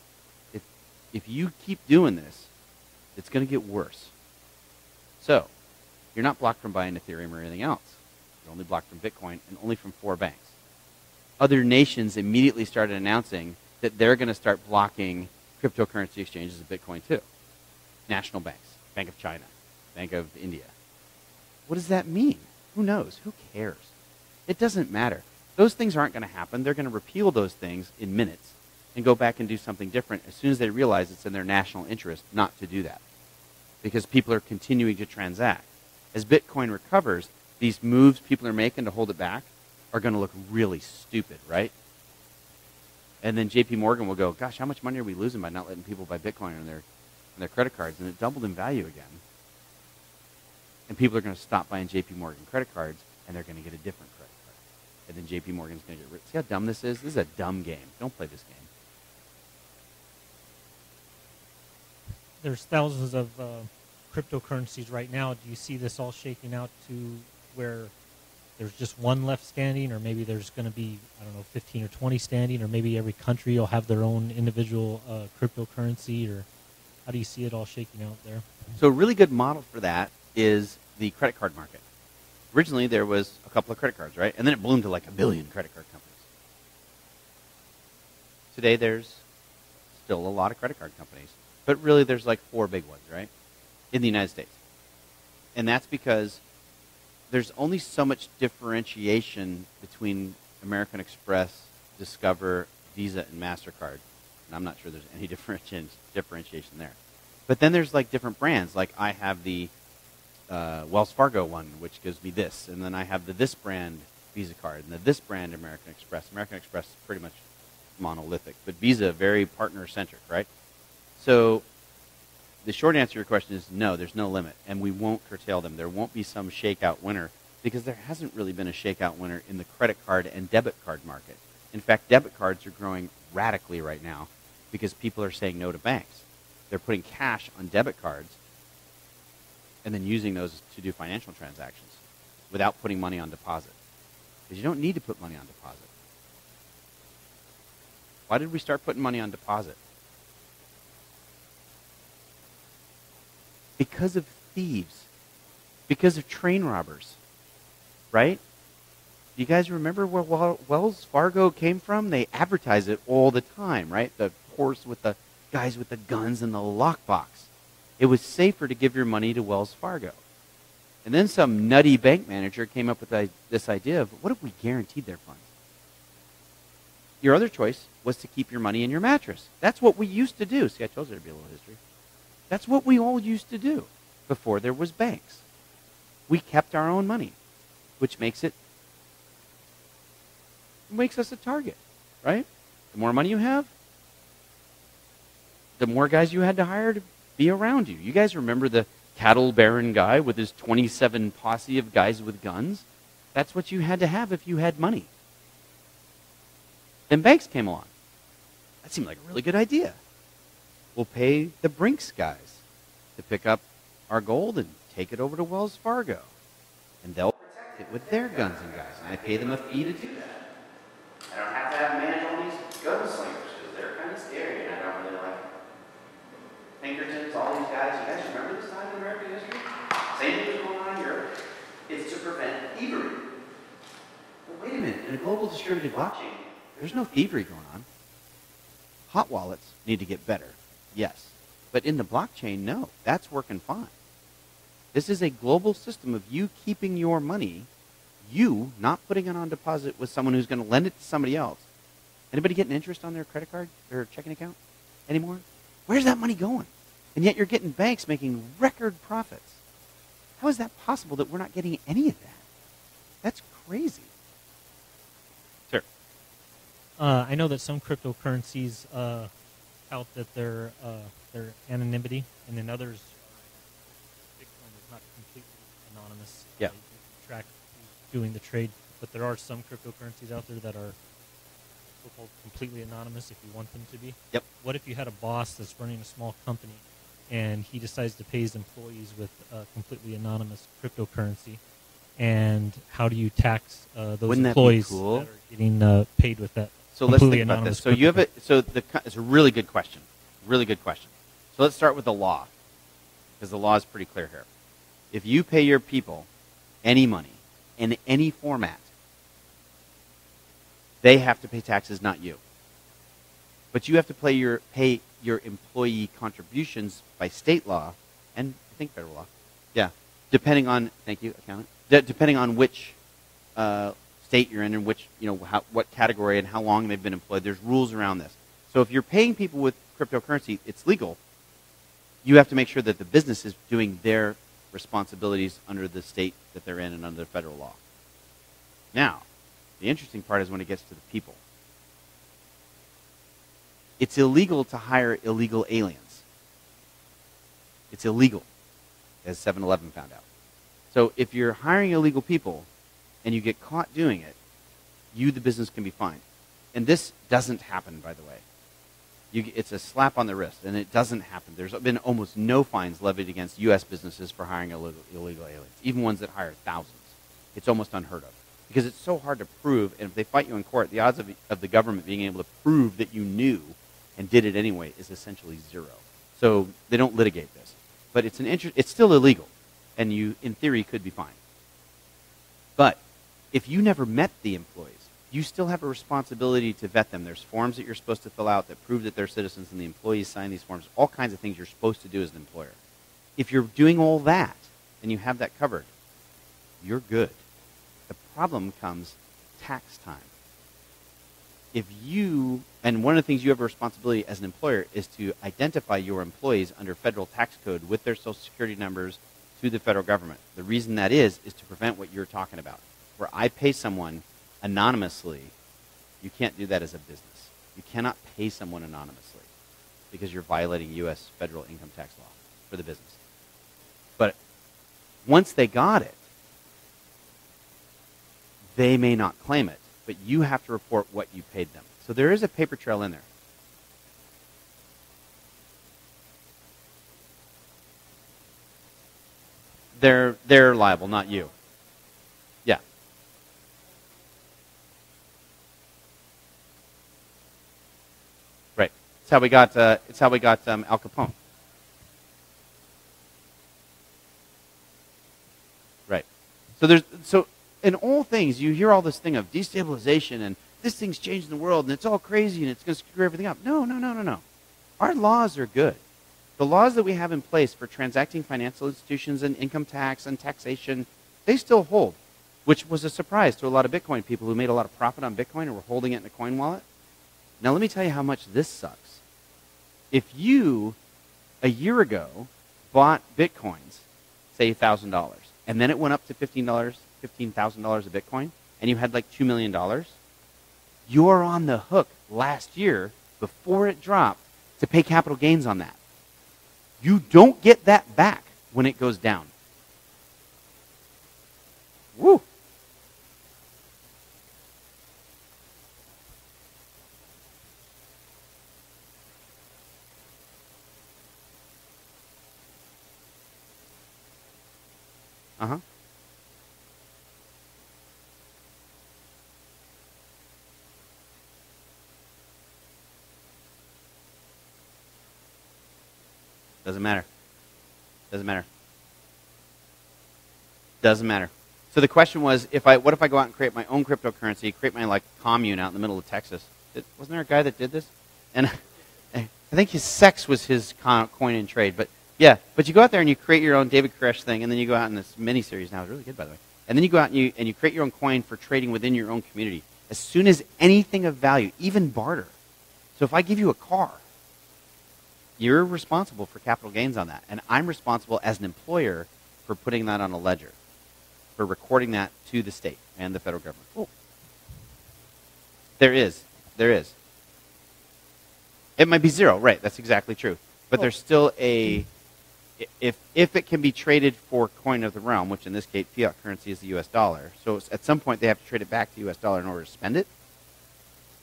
If you keep doing this, it's going to get worse. So, you're not blocked from buying Ethereum or anything else. You're only blocked from Bitcoin and only from 4 banks. Other nations immediately started announcing that they're going to start blocking cryptocurrency exchanges of Bitcoin too. National banks, Bank of China, Bank of India. What does that mean? Who knows? Who cares? It doesn't matter. Those things aren't going to happen. They're going to repeal those things in minutes and go back and do something different as soon as they realize it's in their national interest not to do that, because people are continuing to transact. As Bitcoin recovers, these moves people are making to hold it back are going to look really stupid, right? And then JP Morgan will go, gosh, how much money are we losing by not letting people buy Bitcoin on their credit cards? And it doubled in value again. And people are going to stop buying JP Morgan credit cards, and they're going to get a different credit card. and then J.P. Morgan's going to get rich. See how dumb this is? This is a dumb game. Don't play this game. There's thousands of cryptocurrencies right now. Do you see this all shaking out to where there's just one left standing, or maybe there's going to be, I don't know, 15 or 20 standing, or maybe every country will have their own individual cryptocurrency, or how do you see it all shaking out there? So a really good model for that is the credit card market. Originally, there was a couple of credit cards, right? And then it bloomed to like 1 billion credit card companies. Today, there's still a lot of credit card companies, but really there's like 4 big ones, right, in the United States. And that's because there's only so much differentiation between American Express, Discover, Visa, and MasterCard. And I'm not sure there's any differentiation there. But then there's like different brands. Like I have the Wells Fargo one, which gives me this. And then I have the this brand Visa card and the this brand American Express. American Express is pretty much monolithic. But Visa, very partner-centric, right? So the short answer to your question is no, there's no limit. And we won't curtail them. There won't be some shakeout winner because there hasn't really been a shakeout winner in the credit card and debit card market. In fact, debit cards are growing radically right now because people are saying no to banks. They're putting cash on debit cards and then using those to do financial transactions without putting money on deposit. Because you don't need to put money on deposit. Why did we start putting money on deposit? Because of thieves. Because of train robbers. Right? Do you guys remember where Wells Fargo came from? They advertise it all the time, right? The horse with the guys with the guns and the lockbox. It was safer to give your money to Wells Fargo. And then some nutty bank manager came up with this idea of, what if we guaranteed their funds? Your other choice was to keep your money in your mattress. That's what we used to do. See, I told you there'd be a little history. That's what we all used to do before there was banks. We kept our own money, which makes us a target, right? The more money you have, the more guys you had to hire to be around you. You guys remember the cattle baron guy with his 27 posse of guys with guns? That's what you had to have if you had money. Then banks came along. That seemed like a really good idea. We'll pay the Brinks guys to pick up our gold and take it over to Wells Fargo. And they'll protect it with their guns and guys. And I pay them a fee to do that. I don't have to have manage all these gunslingers because they're kind of scary and I don't really like them. Pinkertons, all these guys. You guys remember this time in American history? Same thing was going on in Europe. It's to prevent thievery. Well, wait a minute. In a global distributed blockchain, there's no thievery going on. Hot wallets need to get better, yes. But in the blockchain, no. That's working fine. This is a global system of you keeping your money, you not putting it on deposit with someone who's going to lend it to somebody else. Anybody getting interest on their credit card or checking account anymore? Where's that money going? And yet you're getting banks making record profits. How is that possible that we're not getting any of that? That's crazy. Sir. I know that some cryptocurrencies tout that their anonymity, and then others, Bitcoin is not completely anonymous. Yeah. You can track who's doing the trade, but there are some cryptocurrencies out there that are so-called completely anonymous if you want them to be. Yep. What if you had a boss that's running a small company and he decides to pay his employees with a completely anonymous cryptocurrency? And how do you tax those Wouldn't employees that be cool? that are getting paid with that? So let's completely think about anonymous this. So you have cryptocurrency? it's a really good question. Really good question. So let's start with the law, because the law is pretty clear here. If you pay your people any money in any format, they have to pay taxes, not you. But you have to pay your employee contributions by state law and I think federal law. Yeah, depending on accountant. Depending on which state you're in and which what category and how long they've been employed. There's rules around this. So if you're paying people with cryptocurrency, it's legal. You have to make sure that the business is doing their responsibilities under the state that they're in and under the federal law. Now, the interesting part is when it gets to the people. It's illegal to hire illegal aliens. It's illegal, as 7-Eleven found out. So if you're hiring illegal people and you get caught doing it, you, the business, can be fined. And this doesn't happen, by the way. It's a slap on the wrist, and it doesn't happen. There's been almost no fines levied against U.S. businesses for hiring illegal aliens, even ones that hire thousands. It's almost unheard of because it's so hard to prove, and if they fight you in court, the odds of the government being able to prove that you knew and did it anyway is essentially zero. So they don't litigate this. But it's still illegal, and you, in theory, could be fined. But if you never met the employees, you still have a responsibility to vet them. There's forms that you're supposed to fill out that prove that they're citizens, and the employees sign these forms, all kinds of things you're supposed to do as an employer. If you're doing all that and you have that covered, you're good. The problem comes tax time. And one of the things you have a responsibility as an employer is to identify your employees under federal tax code with their social security numbers to the federal government. The reason that is to prevent what you're talking about. Where I pay someone anonymously, you can't do that as a business. You cannot pay someone anonymously because you're violating U.S. federal income tax law for the business. But once they got it, they may not claim it, but you have to report what you paid them. So there is a paper trail in there. They're liable, not you. Yeah. Right. It's how we got Al Capone. Right. So in all things, you hear all this thing of destabilization and this thing's changing the world and it's all crazy and it's going to screw everything up. No. Our laws are good. The laws that we have in place for transacting financial institutions and income tax and taxation, they still hold, which was a surprise to a lot of Bitcoin people who made a lot of profit on Bitcoin and were holding it in a coin wallet. Now let me tell you how much this sucks. If you, a year ago, bought Bitcoins, say $1,000, and then it went up to $15,000 a Bitcoin, and you had like $2 million, you're on the hook last year, before it dropped, to pay capital gains on that. You don't get that back when it goes down. Woo! Uh-huh. Doesn't matter. Doesn't matter. Doesn't matter. So the question was, what if I go out and create my own cryptocurrency, create my commune out in the middle of Texas? Wasn't there a guy that did this? And I think his sex was his coin and trade. But yeah, but you go out there and you create your own David Koresh thing, and then you go out in this mini-series now. It's really good, by the way. And then you go out and you create your own coin for trading within your own community. As soon as anything of value, even barter. So if I give you a car, you're responsible for capital gains on that. And I'm responsible as an employer for putting that on a ledger, for recording that to the state and the federal government. Oh. There is. It might be zero, right? That's exactly true. But there's still if it can be traded for coin of the realm, which in this case fiat currency is the U.S. dollar, so at some point they have to trade it back to U.S. dollar in order to spend it.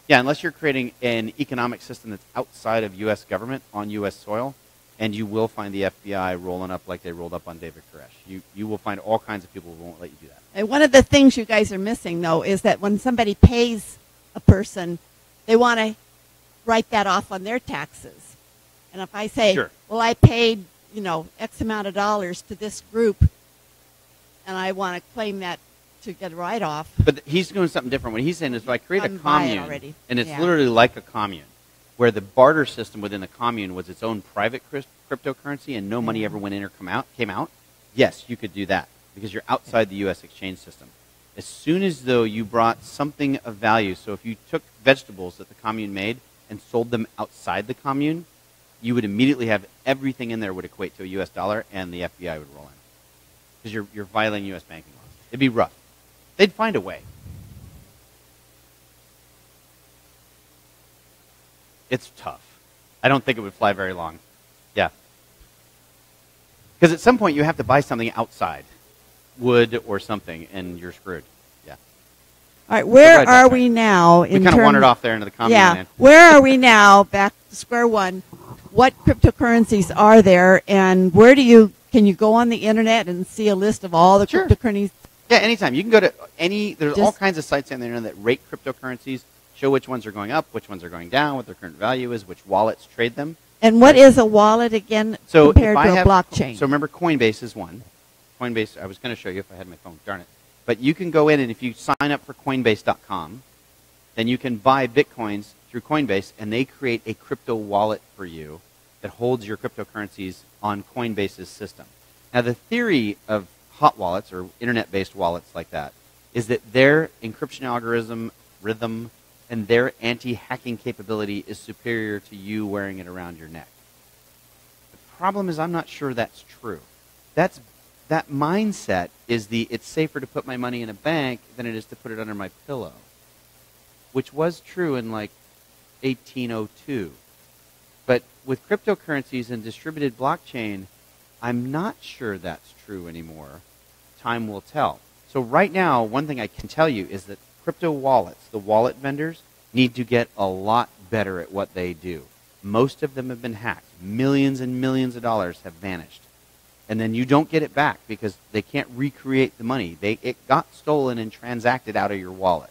Yeah, unless you're creating an economic system that's outside of U.S. government on U.S. soil, and you will find the FBI rolling up like they rolled up on David Koresh. You will find all kinds of people who won't let you do that. And one of the things you guys are missing, though, is that when somebody pays a person, they want to write that off on their taxes. And if I say, sure, well, I paid, X amount of dollars to this group, and I want to claim that to get a write-off. But he's doing something different. What he's saying is if I create a commune, and it's literally like a commune, where the barter system within the commune was its own private cryptocurrency and no money ever went in or came out, yes, you could do that because you're outside the U.S. exchange system. As soon as, though, you brought something of value, so if you took vegetables that the commune made and sold them outside the commune, you would immediately have everything in there would equate to a U.S. dollar, and the FBI would roll in. Because you're violating U.S. banking laws. It'd be rough. They'd find a way. It's tough. I don't think it would fly very long. Yeah. Because at some point you have to buy something outside, wood or something, and you're screwed. Yeah. All right, where right are back. we now We in kind of terms? wandered off there into the commune Yeah, land. where are we now? Back to square one. What cryptocurrencies are there, and where do you? Can you go on the internet and see a list of all the Sure. cryptocurrencies? Yeah, anytime. You can go to any, there's all Just- kinds of sites on the internet that rate cryptocurrencies, show which ones are going up, which ones are going down, what their current value is, which wallets trade them. And what is a wallet again So compared if I to a have, blockchain? So remember Coinbase is one. Coinbase, I was going to show you if I had my phone, darn it. But you can go in and if you sign up for Coinbase.com, then you can buy Bitcoins through Coinbase and they create a crypto wallet for you that holds your cryptocurrencies on Coinbase's system. Now the theory of hot wallets or internet-based wallets like that is that their encryption algorithm, rhythm, and their anti-hacking capability is superior to you wearing it around your neck. The problem is I'm not sure that's true. That mindset is it's safer to put my money in a bank than it is to put it under my pillow, which was true in like 1802. But with cryptocurrencies and distributed blockchain, I'm not sure that's true anymore. Time will tell. So right now, one thing I can tell you is that crypto wallets, the wallet vendors, need to get a lot better at what they do. Most of them have been hacked. Millions and millions of dollars have vanished. And then you don't get it back because they can't recreate the money. It got stolen and transacted out of your wallet.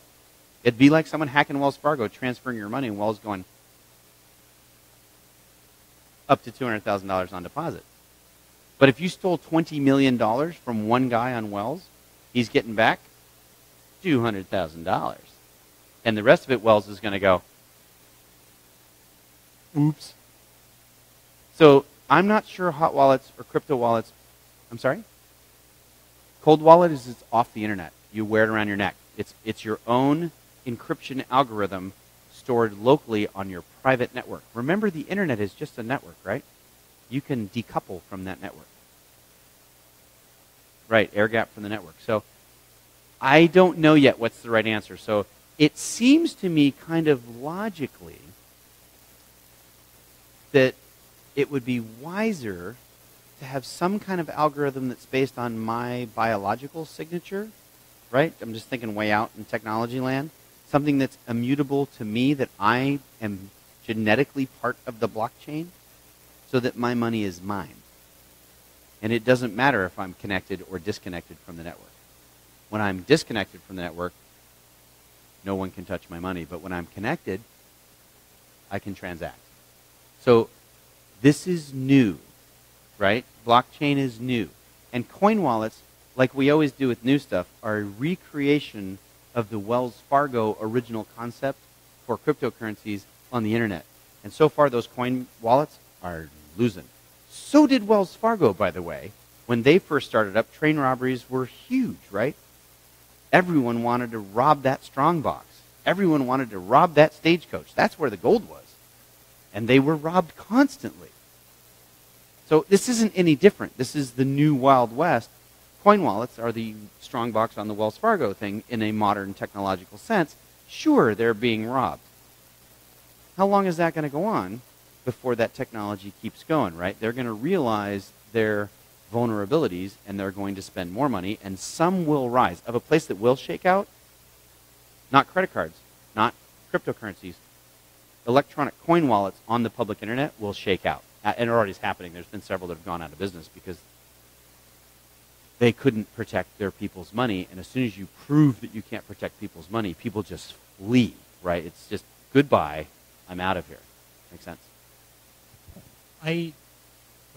It'd be like someone hacking Wells Fargo, transferring your money, and Wells going up to $200,000 on deposit. But if you stole $20 million from one guy on Wells, he's getting back $200,000. And the rest of it, Wells is going to go, oops. So I'm not sure hot wallets or crypto wallets. I'm sorry? Cold wallet is it's off the internet. You wear it around your neck. It's your own encryption algorithm stored locally on your private network. Remember, the internet is just a network, right? You can decouple from that network. Right, air gap from the network. So I don't know yet what's the right answer. So it seems to me kind of logically that it would be wiser to have some kind of algorithm that's based on my biological signature, right? I'm just thinking way out in technology land. Something that's immutable to me, that I am genetically part of the blockchain, so that my money is mine. And it doesn't matter if I'm connected or disconnected from the network. When I'm disconnected from the network, no one can touch my money. But when I'm connected, I can transact. So this is new, right? Blockchain is new. And coin wallets, like we always do with new stuff, are a recreation of the Wells Fargo original concept for cryptocurrencies on the internet. And so far, those coin wallets are losing. So did Wells Fargo, by the way. When they first started up, train robberies were huge, right? Everyone wanted to rob that strongbox. Everyone wanted to rob that stagecoach. That's where the gold was. And they were robbed constantly. So this isn't any different. This is the new Wild West. Coin wallets are the strongbox on the Wells Fargo thing in a modern technological sense. Sure, they're being robbed. How long is that going to go on before that technology keeps going, right? They're going to realize their vulnerabilities and they're going to spend more money, and some will rise. Of a place that will shake out, not credit cards, not cryptocurrencies, electronic coin wallets on the public internet will shake out. And it already is happening. There's been several that have gone out of business because they couldn't protect their people's money. And as soon as you prove that you can't protect people's money, people just flee, right? It's just, goodbye, I'm out of here. Makes sense? A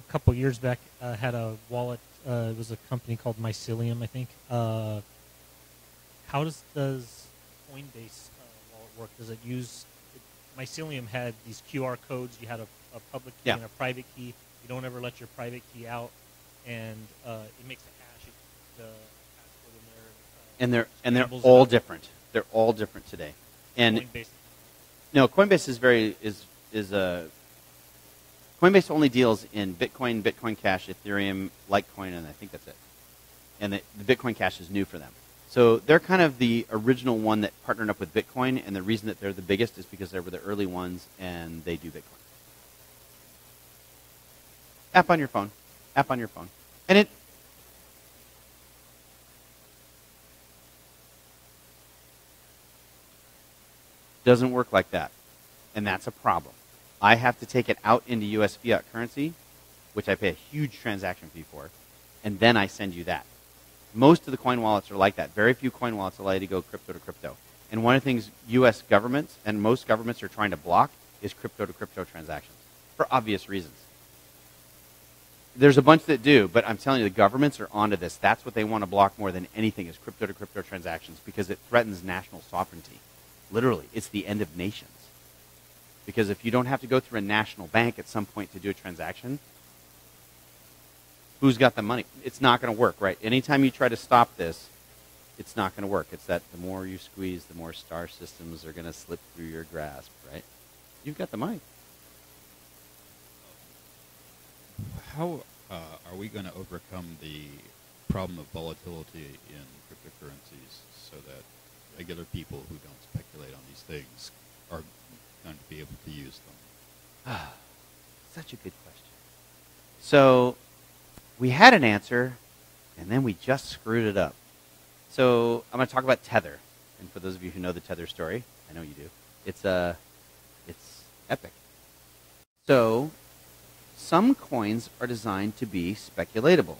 couple years back, had a wallet. It was a company called Mycelium, I think. How does Coinbase wallet work? Does it use... Mycelium had these QR codes. You had a public key and a private key. You don't ever let your private key out, and it makes a hash. The password in there. And they're all different. They're all different today. And Coinbase. No, Coinbase Coinbase only deals in Bitcoin, Bitcoin Cash, Ethereum, Litecoin, and I think that's it. And the Bitcoin Cash is new for them. So they're kind of the original one that partnered up with Bitcoin, and the reason that they're the biggest is because they were the early ones, and they do Bitcoin. App on your phone. App on your phone. And it... Doesn't work like that. And that's a problem. I have to take it out into U.S. fiat currency, which I pay a huge transaction fee for, and then I send you that. Most of the coin wallets are like that. Very few coin wallets allow you to go crypto to crypto. And one of the things U.S. governments and most governments are trying to block is crypto to crypto transactions for obvious reasons. There's a bunch that do, but I'm telling you, the governments are onto this. That's what they want to block more than anything is crypto to crypto transactions because it threatens national sovereignty. Literally, it's the end of nations. Because if you don't have to go through a national bank at some point to do a transaction, who's got the money? It's not going to work, right? Anytime you try to stop this, it's not going to work. It's that the more you squeeze, the more star systems are going to slip through your grasp, right? You've got the money. How are we going to overcome the problem of volatility in cryptocurrencies so that regular people who don't speculate on these things are going to be able to use them? Such a good question. So we had an answer, and then we just screwed it up. So I'm going to talk about Tether. And for those of you who know the Tether story, I know you do, it's epic. So some coins are designed to be speculatable.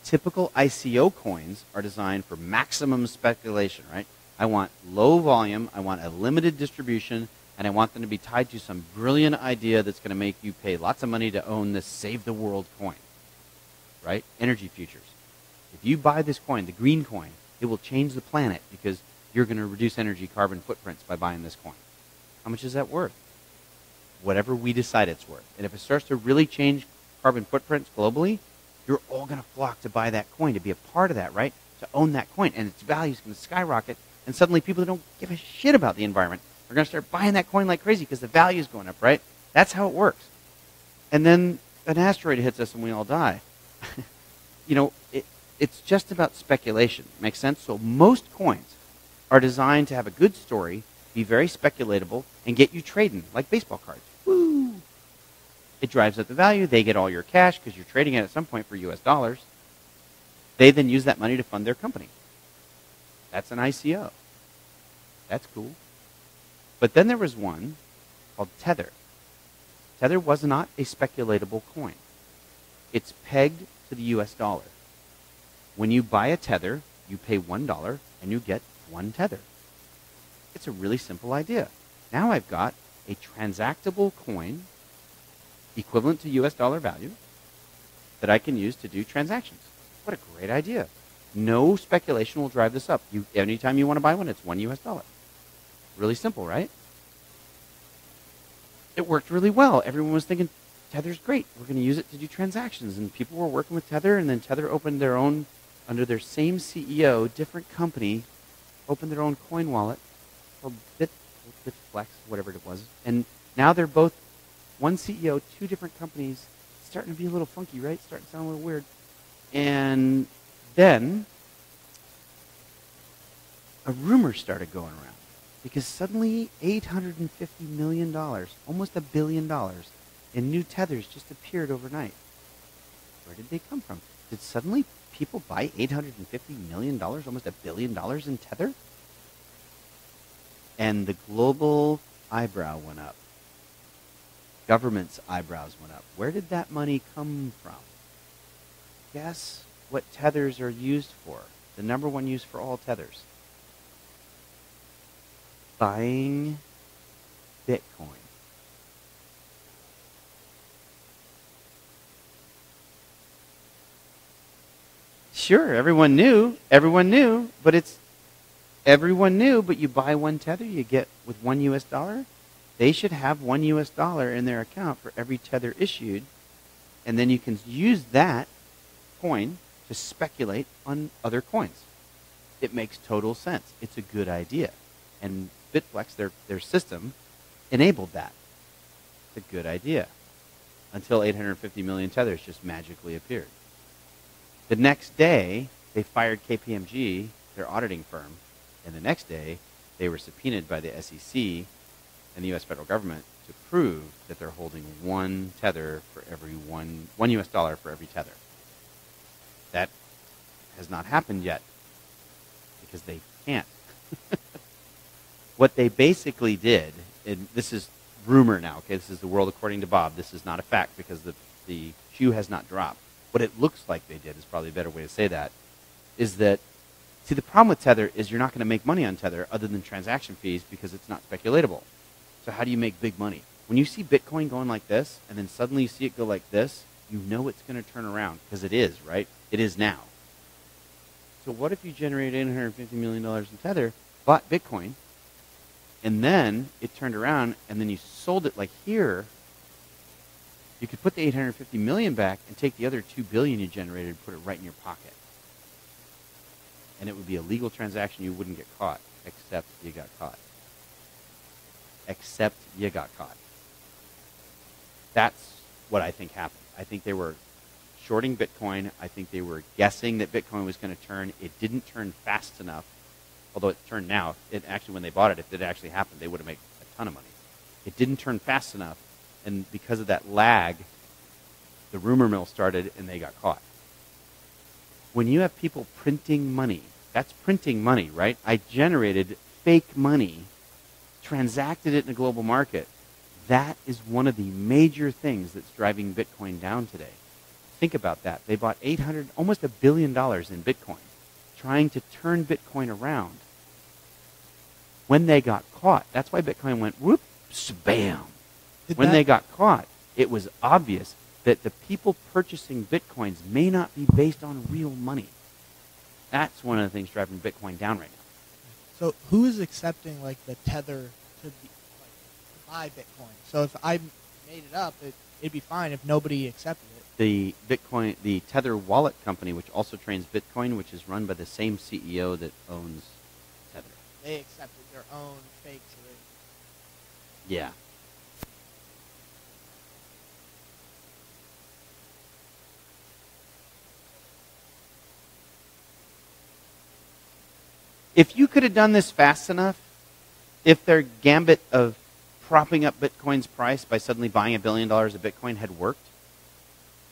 Typical ICO coins are designed for maximum speculation, right? I want low volume, I want a limited distribution, and I want them to be tied to some brilliant idea that's going to make you pay lots of money to own this Save the World coin, right? Energy futures. If you buy this coin, the green coin, it will change the planet because you're going to reduce energy carbon footprints by buying this coin. How much is that worth? Whatever we decide it's worth. And if it starts to really change carbon footprints globally, you're all going to flock to buy that coin, to be a part of that, right? To own that coin. And its value is going to skyrocket. And suddenly people that don't give a shit about the environment are going to start buying that coin like crazy because the value is going up, right? That's how it works. And then an asteroid hits us and we all die. It's just about speculation. Makes sense? So most coins are designed to have a good story, be very speculatable, and get you trading, like baseball cards. Woo! It drives up the value. They get all your cash because you're trading it at some point for US dollars. They then use that money to fund their company. That's an ICO. That's cool. But then there was one called Tether. Tether was not a speculatable coin. It's pegged to the US dollar. When you buy a Tether, you pay $1 and you get 1 Tether. It's a really simple idea. Now I've got a transactable coin equivalent to US dollar value that I can use to do transactions. What a great idea. No speculation will drive this up. Anytime you want to buy one, it's $1 US. Really simple, right? It worked really well. Everyone was thinking, Tether's great. We're going to use it to do transactions. And people were working with Tether, and then Tether opened their own, under their same CEO, different company, opened their own coin wallet called Bitflex, whatever it was. And now they're both one CEO, 2 different companies. It's starting to be a little funky, right? Starting to sound a little weird. And then a rumor started going around because suddenly $850 million, almost $1 billion, in new Tethers just appeared overnight. Where did they come from? Did suddenly people buy $850 million, almost $1 billion in Tether? And the global eyebrow went up. Government's eyebrows went up. Where did that money come from? Guess what tethers are used for? The number one use for all tethers. Buying Bitcoin. Sure, everyone knew, but you buy 1 tether, you get with $1 US. They should have $1 US in their account for every tether issued, and then you can use that coin to speculate on other coins. It makes total sense. It's a good idea. And Bitflex, their system, enabled that. It's a good idea. Until 850 million tethers just magically appeared. The next day, they fired KPMG, their auditing firm, and the next day, they were subpoenaed by the SEC and the U.S. federal government to prove that they're holding 1 tether for every $1 US for every tether. That has not happened yet because they can't. What they basically did, and this is rumor now, okay, this is the world according to Bob. This is not a fact because the shoe has not dropped. What it looks like they did is probably a better way to say that, is that, see, the problem with Tether is you're not going to make money on Tether other than transaction fees because it's not speculatable. So how do you make big money? When you see Bitcoin going like this, and then suddenly you see it go like this, you know it's going to turn around, because it is, right? It is now. So what if you generated $850 million in Tether, bought Bitcoin, and then it turned around, and then you sold it like here? You could put the $850 million back and take the other $2 billion you generated and put it right in your pocket. And it would be a legal transaction. You wouldn't get caught, except you got caught. Except you got caught. That's what I think happened. I think they were shorting Bitcoin. I think they were guessing that Bitcoin was going to turn. It didn't turn fast enough, although it turned now. It actually, when they bought it, if it actually happened, they would have made a ton of money. It didn't turn fast enough, and because of that lag, the rumor mill started, and they got caught. When you have people printing money, that's printing money, right? I generated fake money, transacted it in a global market. That is one of the major things that's driving Bitcoin down today. Think about that. They bought almost $1 billion in Bitcoin, trying to turn Bitcoin around. When they got caught, that's why Bitcoin went whoop, bam. When they got caught, it was obvious that the people purchasing Bitcoins may not be based on real money. That's one of the things driving Bitcoin down right now. So who is accepting like the Tether to buy Bitcoin? So if I made it up, it'd be fine if nobody accepted it. The Tether wallet company, which also trains Bitcoin, which is run by the same CEO that owns Tether. They accepted their own fake. Yeah. If you could have done this fast enough, if their gambit of propping up Bitcoin's price by suddenly buying $1 billion of Bitcoin had worked,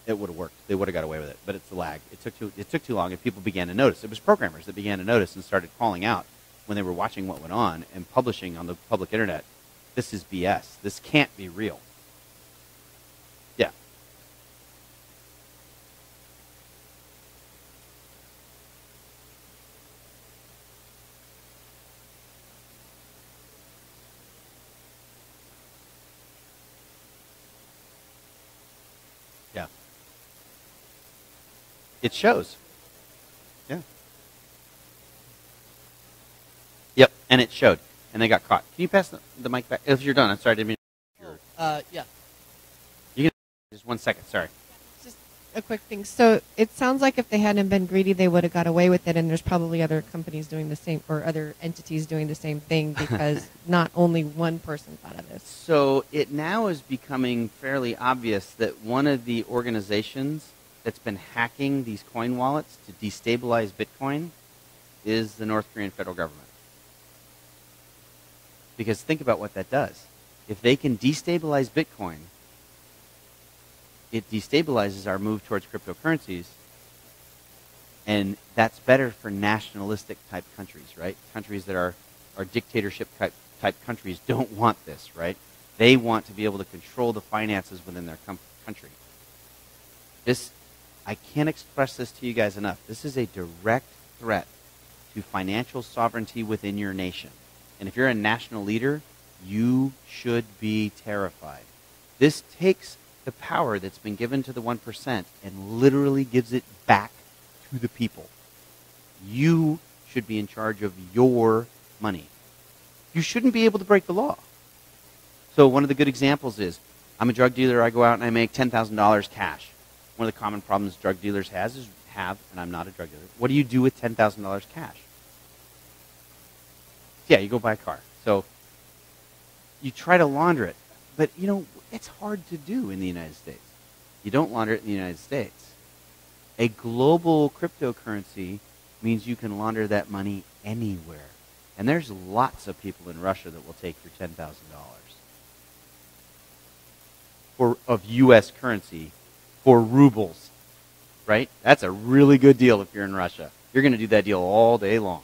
it would have worked. They would have got away with it. But it's the lag. It took too long, and people began to notice. It was programmers that began to notice and started calling out when they were watching what went on and publishing on the public internet, this is BS. This can't be real. Yeah. Yeah. It shows. Yeah. Yep, and it showed. And they got caught. Can you pass the mic back? If you're done, I'm sorry, I didn't mean Yeah. You can just 1 second, sorry. Just a quick thing. So it sounds like if they hadn't been greedy, they would have got away with it, and there's probably other companies doing the same, or other entities doing the same thing, because not only one person thought of this. So it now is becoming fairly obvious that one of the organizations that's been hacking these coin wallets to destabilize Bitcoin is the North Korean federal government. Because think about what that does. If they can destabilize Bitcoin, it destabilizes our move towards cryptocurrencies, and that's better for nationalistic type countries, right? Countries that are dictatorship type countries don't want this, right? They want to be able to control the finances within their country. I can't express this to you guys enough. This is a direct threat to financial sovereignty within your nation. And if you're a national leader, you should be terrified. This takes the power that's been given to the 1% and literally gives it back to the people. You should be in charge of your money. You shouldn't be able to break the law. So one of the good examples is, I'm a drug dealer, I go out and I make $10,000 cash. One of the common problems drug dealers have, and I'm not a drug dealer, what do you do with $10,000 cash? Yeah, you go buy a car. So you try to launder it. But, it's hard to do in the United States. You don't launder it in the United States. A global cryptocurrency means you can launder that money anywhere. And there's lots of people in Russia that will take your $10,000 of U.S. currency for rubles, right? That's a really good deal if you're in Russia. You're going to do that deal all day long.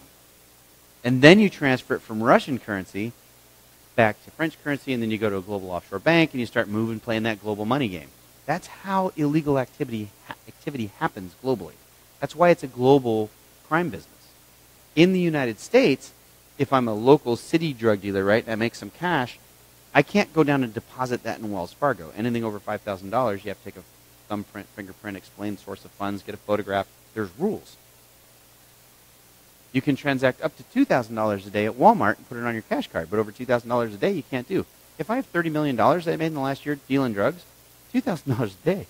And then you transfer it from Russian currency back to French currency, and then you go to a global offshore bank, and you start moving, playing that global money game. That's how illegal activity happens globally. That's why it's a global crime business. In the United States, if I'm a local city drug dealer, right, and I make some cash, I can't go down and deposit that in Wells Fargo. Anything over $5,000, you have to take a thumbprint, fingerprint, explain source of funds, get a photograph. There's rules. You can transact up to $2,000 a day at Walmart and put it on your cash card, but over $2,000 a day you can't do. If I have $30 million that I made in the last year dealing drugs, $2,000 a day,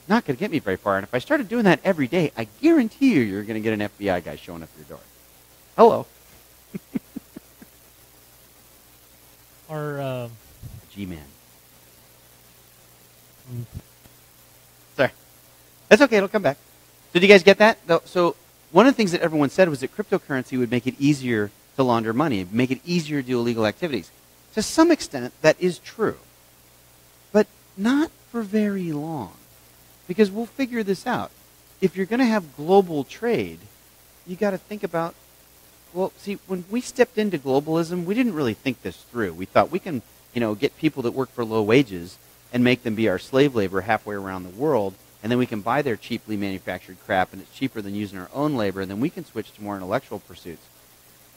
not going to get me very far. And if I started doing that every day, I guarantee you're going to get an FBI guy showing up at your door. Hello. Our G-Man. Sorry. That's okay. It'll come back. Did you guys get that? So one of the things that everyone said was that cryptocurrency would make it easier to launder money, make it easier to do illegal activities. To some extent, that is true. But not for very long. Because we'll figure this out. If you're going to have global trade, you got to think about, well, see, when we stepped into globalism, we didn't really think this through. We thought we can, get people that work for low wages and make them be our slave labor halfway around the world, and then we can buy their cheaply manufactured crap, and it's cheaper than using our own labor, and then we can switch to more intellectual pursuits.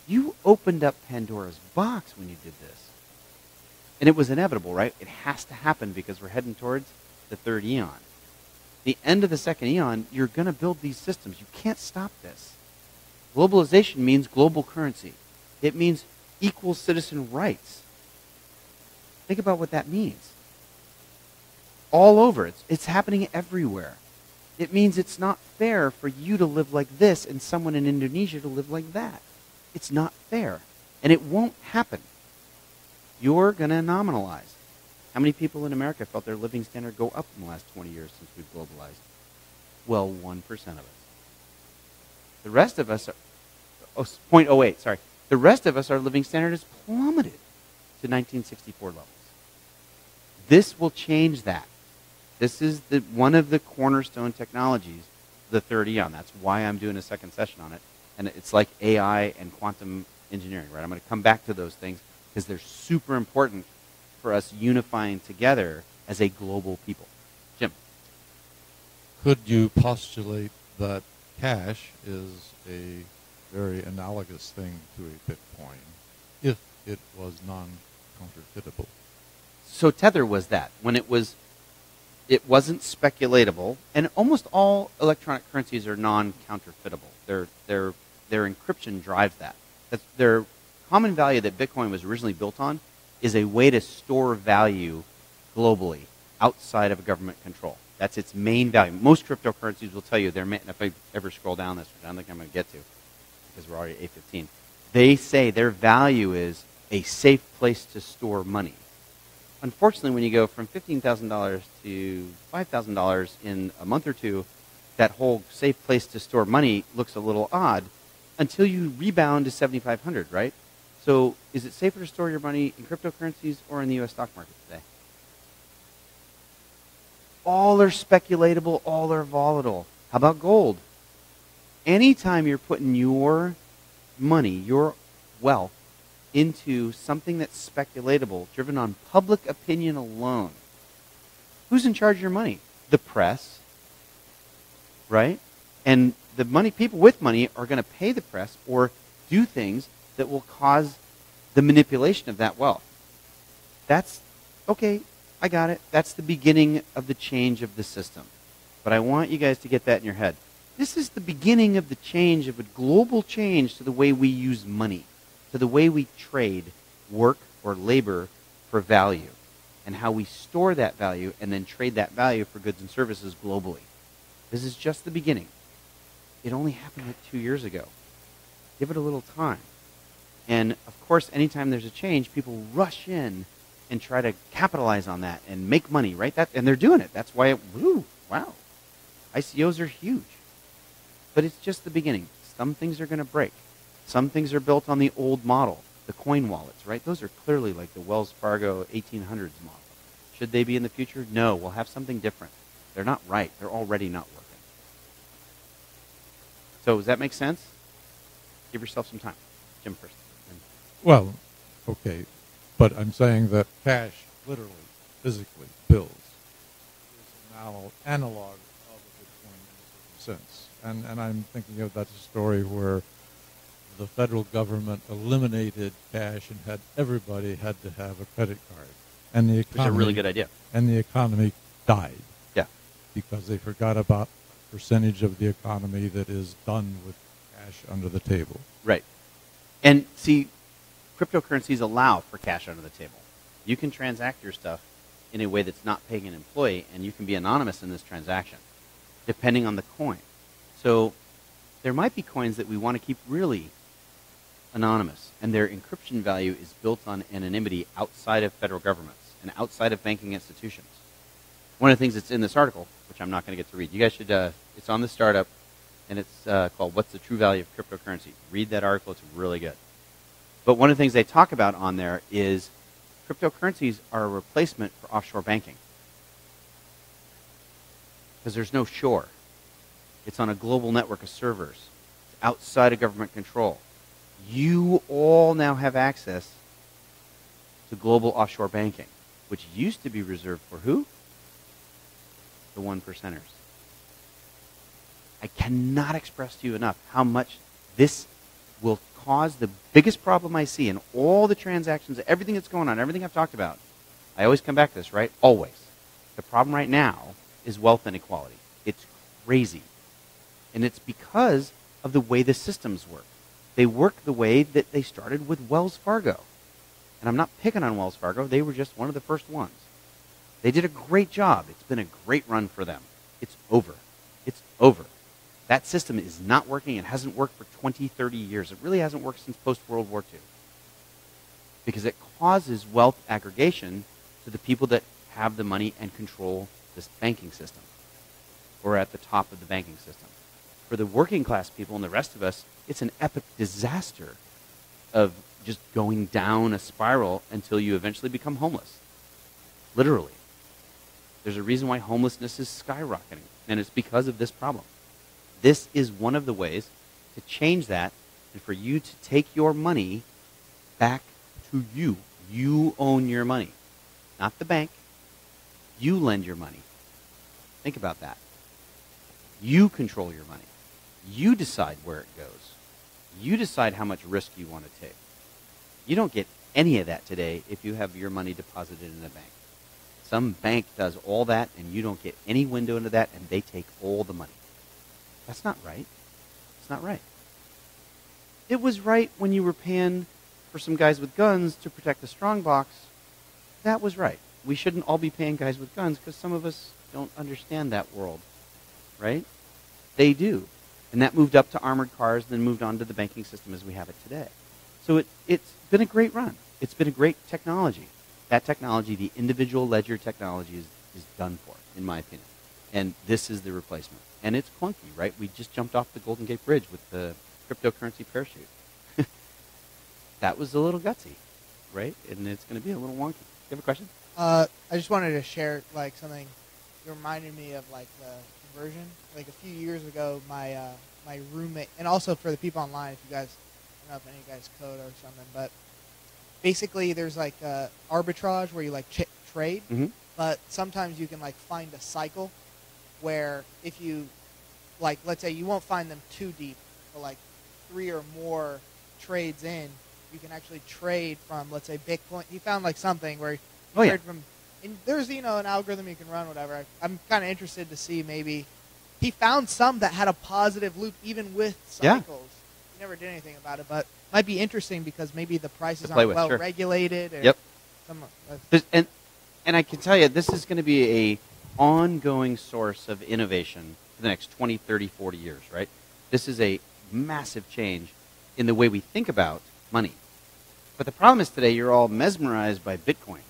You opened up Pandora's box when you did this. And it was inevitable, right? It has to happen because we're heading towards the third eon. The end of the second eon, you're going to build these systems. You can't stop this. Globalization means global currency. It means equal citizen rights. Think about what that means. All over. It's happening everywhere. It means it's not fair for you to live like this and someone in Indonesia to live like that. It's not fair. And it won't happen. You're going to nominalize. How many people in America felt their living standard go up in the last 20 years since we've globalized? Well, 1% of us. The rest of us are, 0.08, sorry. The rest of us, our living standard has plummeted to 1964 levels. This will change that. This is one of the cornerstone technologies, the third eon. That's why I'm doing a second session on it. And it's like AI and quantum engineering, right? I'm going to come back to those things because they're super important for us unifying together as a global people. Jim. Could you postulate that cash is a very analogous thing to a Bitcoin if it was non-counterfeitable? So Tether was that. When it wasn't speculatable, and almost all electronic currencies are non-counterfeitable. Their encryption drives that. That's their common value that Bitcoin was originally built on is a way to store value globally outside of government control. That's its main value. Most cryptocurrencies will tell you they're meant, if I ever scroll down this, which I don't think I'm going to get to because we're already at 8:15, they say their value is a safe place to store money. Unfortunately, when you go from $15,000 to $5,000 in a month or two, that whole safe place to store money looks a little odd until you rebound to $7,500, right? So is it safer to store your money in cryptocurrencies or in the U.S. stock market today? All are speculatable, all are volatile. How about gold? Anytime you're putting your money, your wealth, into something that's speculatable, driven on public opinion alone, who's in charge of your money? The press, right? And the money, people with money are going to pay the press or do things that will cause the manipulation of that wealth. That's, okay, I got it. That's the beginning of the change of the system. But I want you guys to get that in your head. This is the beginning of the change, of a global change to the way we use money, to the way we trade work or labor for value, and how we store that value and then trade that value for goods and services globally. This is just the beginning. It only happened like 2 years ago. Give it a little time. And of course, anytime there's a change, people rush in and try to capitalize on that and make money, right? And they're doing it. That's why, wow. ICOs are huge. But it's just the beginning. Some things are going to break. Some things are built on the old model, the coin wallets, right? Those are clearly like the Wells Fargo 1800s model. Should they be in the future? No, we'll have something different. They're not right. They're already not working. So does that make sense? Give yourself some time. Jim first. Well, okay. But I'm saying that cash, literally, physically, bills, is an analog of a Bitcoin in a certain sense. And I'm thinking of that's a story where the federal government eliminated cash and everybody had to have a credit card. And the economy, Which is a really good idea. And the economy died. Yeah. Because they forgot about the percentage of the economy that is done with cash under the table. Right. And see, cryptocurrencies allow for cash under the table. You can transact your stuff in a way that's not paying an employee, and you can be anonymous in this transaction, depending on the coin. So there might be coins that we want to keep really anonymous, and their encryption value is built on anonymity outside of federal governments and outside of banking institutions. One of the things that's in this article, which I'm not going to get to read, you guys should, it's on the startup, and it's called What's the True Value of Cryptocurrency? Read that article. It's really good. But one of the things they talk about on there is cryptocurrencies are a replacement for offshore banking. Because there's no shore. It's on a global network of servers. It's outside of government control. You all now have access to global offshore banking, which used to be reserved for who? The 1%ers. I cannot express to you enough how much this will cause the biggest problem I see in all the transactions, everything that's going on, everything I've talked about. I always come back to this, right? Always. The problem right now is wealth inequality. It's crazy. And it's because of the way the systems work. They work the way that they started with Wells Fargo. And I'm not picking on Wells Fargo. They were just one of the first ones. They did a great job. It's been a great run for them. It's over. It's over. That system is not working. It hasn't worked for 20, 30 years. It really hasn't worked since post-World War II. Because it causes wealth aggregation to the people that have the money and control this banking system, or at the top of the banking system. For the working class people and the rest of us, it's an epic disaster of just going down a spiral until you eventually become homeless. Literally. There's a reason why homelessness is skyrocketing, and it's because of this problem. This is one of the ways to change that and for you to take your money back to you. You own your money, not the bank. You lend your money. Think about that. You control your money. You decide where it goes. You decide how much risk you want to take. You don't get any of that today if you have your money deposited in a bank. Some bank does all that, and you don't get any window into that, and they take all the money. That's not right. It's not right. It was right when you were paying for some guys with guns to protect the strong box. That was right. We shouldn't all be paying guys with guns because some of us don't understand that world, right? They do. And that moved up to armored cars, then moved on to the banking system as we have it today. So it's been a great run. It's been a great technology. That technology, the individual ledger technology, is done for, in my opinion. And this is the replacement. And it's clunky, right? We just jumped off the Golden Gate Bridge with the cryptocurrency parachute. That was a little gutsy, right? And it's going to be a little wonky. You have a question? I just wanted to share like something. You reminded me of like the conversion. Like a few years ago, my my roommate, and also for the people online, if you guys, I don't know if any of you guys code or something, but basically there's like arbitrage where you like trade, but sometimes you can like find a cycle where if you like, let's say you won't find them too deep, but like 3 or more trades in, you can actually trade from, let's say, Bitcoin. He found like something where trade from, and there's, you know, an algorithm you can run, whatever. I'm kind of interested to see maybe he found some that had a positive loop even with cycles. He never did anything about it, but might be interesting because maybe the prices aren't well regulated. Or and I can tell you, this is going to be a ongoing source of innovation for the next 20, 30, 40 years, right? This is a massive change in the way we think about money. But the problem is today you're all mesmerized by Bitcoin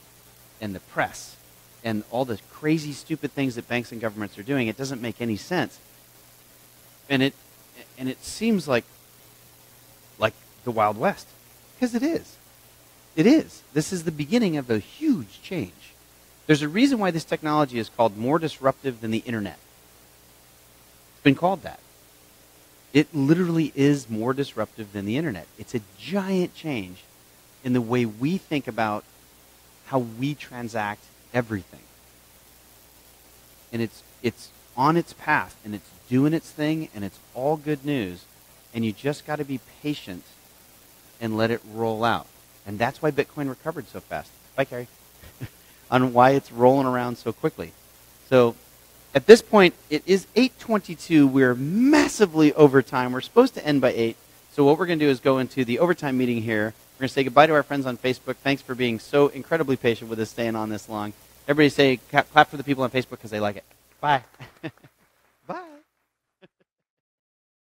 and the press and all the crazy, stupid things that banks and governments are doing. It doesn't make any sense. And it seems like the Wild West. Because it is. It is. This is the beginning of a huge change. There's a reason why this technology is called more disruptive than the internet. It's been called that. It literally is more disruptive than the internet. It's a giant change in the way we think about how we transact everything. And it's on its path, and it's doing its thing, and it's all good news. And you just got to be patient and let it roll out. And that's why Bitcoin recovered so fast. Bye, Carrie. On why it's rolling around so quickly. So at this point, it is 8:22. We're massively over time. We're supposed to end by 8. So what we're going to do is go into the overtime meeting here. We're going to say goodbye to our friends on Facebook. Thanks for being so incredibly patient with us staying on this long. Everybody say clap for the people on Facebook because they like it. Bye.